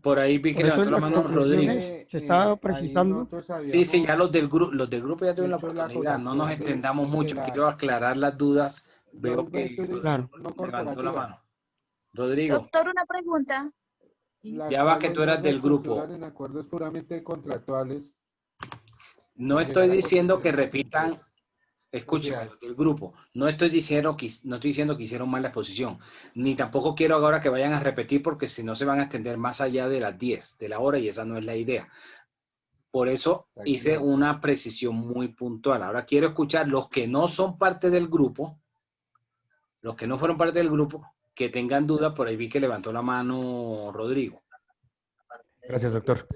Por ahí vi que Por eso levantó en la las mano Rodrigo. conclusiones se estaba precisando. Sí, ya los del grupo ya tuvieron la hecho la oportunidad. No nos acotación extendamos de mucho. Quiero las aclarar las dudas. Veo joint que ventures Claro. no levantó la mano. corporativas, Rodrigo, Doctor, una pregunta. las ya va que cuales tú no eras se del grupo. estructuran en acuerdos puramente contractuales No sin estoy llegar a diciendo que constituir unas repitan. empresas, Escúcheme, sociedades. del grupo. No estoy diciendo que hicieron mal la exposición, ni tampoco quiero ahora que vayan a repetir, porque si no se van a extender más allá de las 10 de la hora, y esa no es la idea. Por eso hice Tranquilo. una precisión muy puntual. Ahora quiero escuchar los que no son parte del grupo, los que no fueron parte del grupo, que tengan dudas. Por ahí vi que levantó la mano Rodrigo. Gracias, doctor.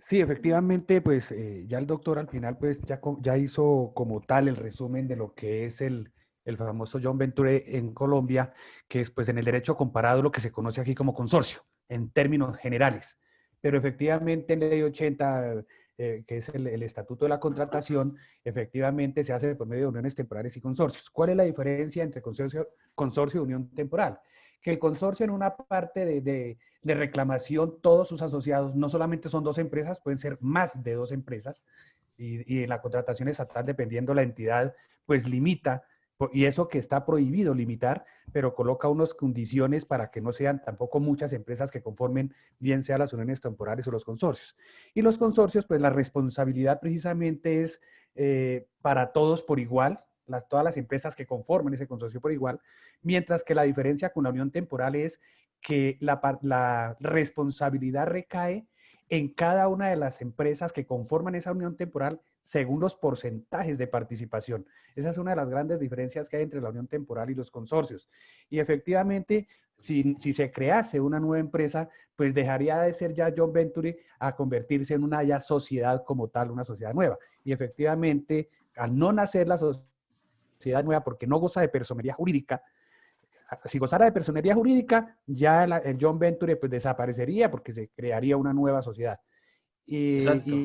Sí, efectivamente, pues ya el doctor al final pues ya hizo como tal el resumen de lo que es el famoso joint venture en Colombia, que es pues en el derecho comparado lo que se conoce aquí como consorcio, en términos generales. Pero efectivamente en ley 80, que es el estatuto de la contratación, efectivamente se hace por medio de uniones temporales y consorcios. ¿Cuál es la diferencia entre consorcio y unión temporal? Que el consorcio en una parte de reclamación, todos sus asociados, no solamente son dos empresas, pueden ser más de dos empresas, y en la contratación estatal, dependiendo la entidad, pues limita, y eso que está prohibido limitar, pero coloca unas condiciones para que no sean tampoco muchas empresas que conformen, bien sea las uniones temporales o los consorcios. Y los consorcios, pues la responsabilidad precisamente es para todos por igual, todas las empresas que conforman ese consorcio por igual, mientras que la diferencia con la unión temporal es que la responsabilidad recae en cada una de las empresas que conforman esa unión temporal según los porcentajes de participación. Esa es una de las grandes diferencias que hay entre la unión temporal y los consorcios. Y efectivamente, si se crease una nueva empresa, pues dejaría de ser ya joint venture a convertirse en una ya sociedad como tal, una sociedad nueva. Y efectivamente, al no nacer la sociedad nueva porque no goza de personería jurídica, si gozara de personería jurídica, ya el joint venture pues desaparecería porque se crearía una nueva sociedad. Exacto.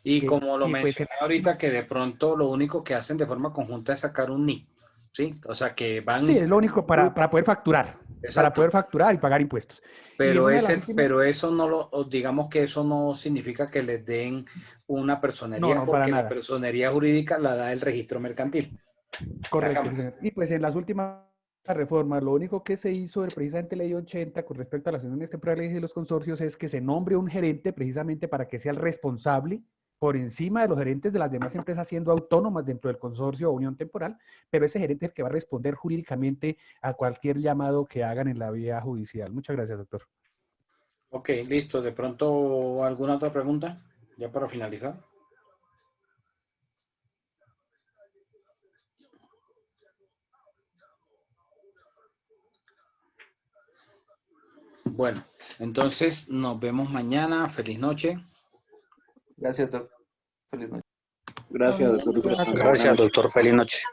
Y como lo pues, mencioné ahorita, que de pronto lo único que hacen de forma conjunta es sacar un NIC, ¿sí? O sea, que van... sí, es lo único para poder facturar. Exacto. Para poder facturar y pagar impuestos. Pero, eso no digamos que eso no significa que les den una personería, no, porque para la nada. personería jurídica la da el registro mercantil. Correcto, señor. Y pues en las últimas reformas, lo único que se hizo precisamente ley 80 con respecto a las uniones temporales y los consorcios es que se nombre un gerente precisamente para que sea el responsable por encima de los gerentes de las demás empresas siendo autónomas dentro del consorcio o unión temporal, pero ese gerente es el que va a responder jurídicamente a cualquier llamado que hagan en la vía judicial. Muchas gracias, doctor. Ok, listo. ¿De pronto alguna otra pregunta? Ya para finalizar. Bueno, entonces nos vemos mañana. Feliz noche. Gracias, doctor. Feliz noche. Gracias, doctor. Gracias, doctor. Feliz noche.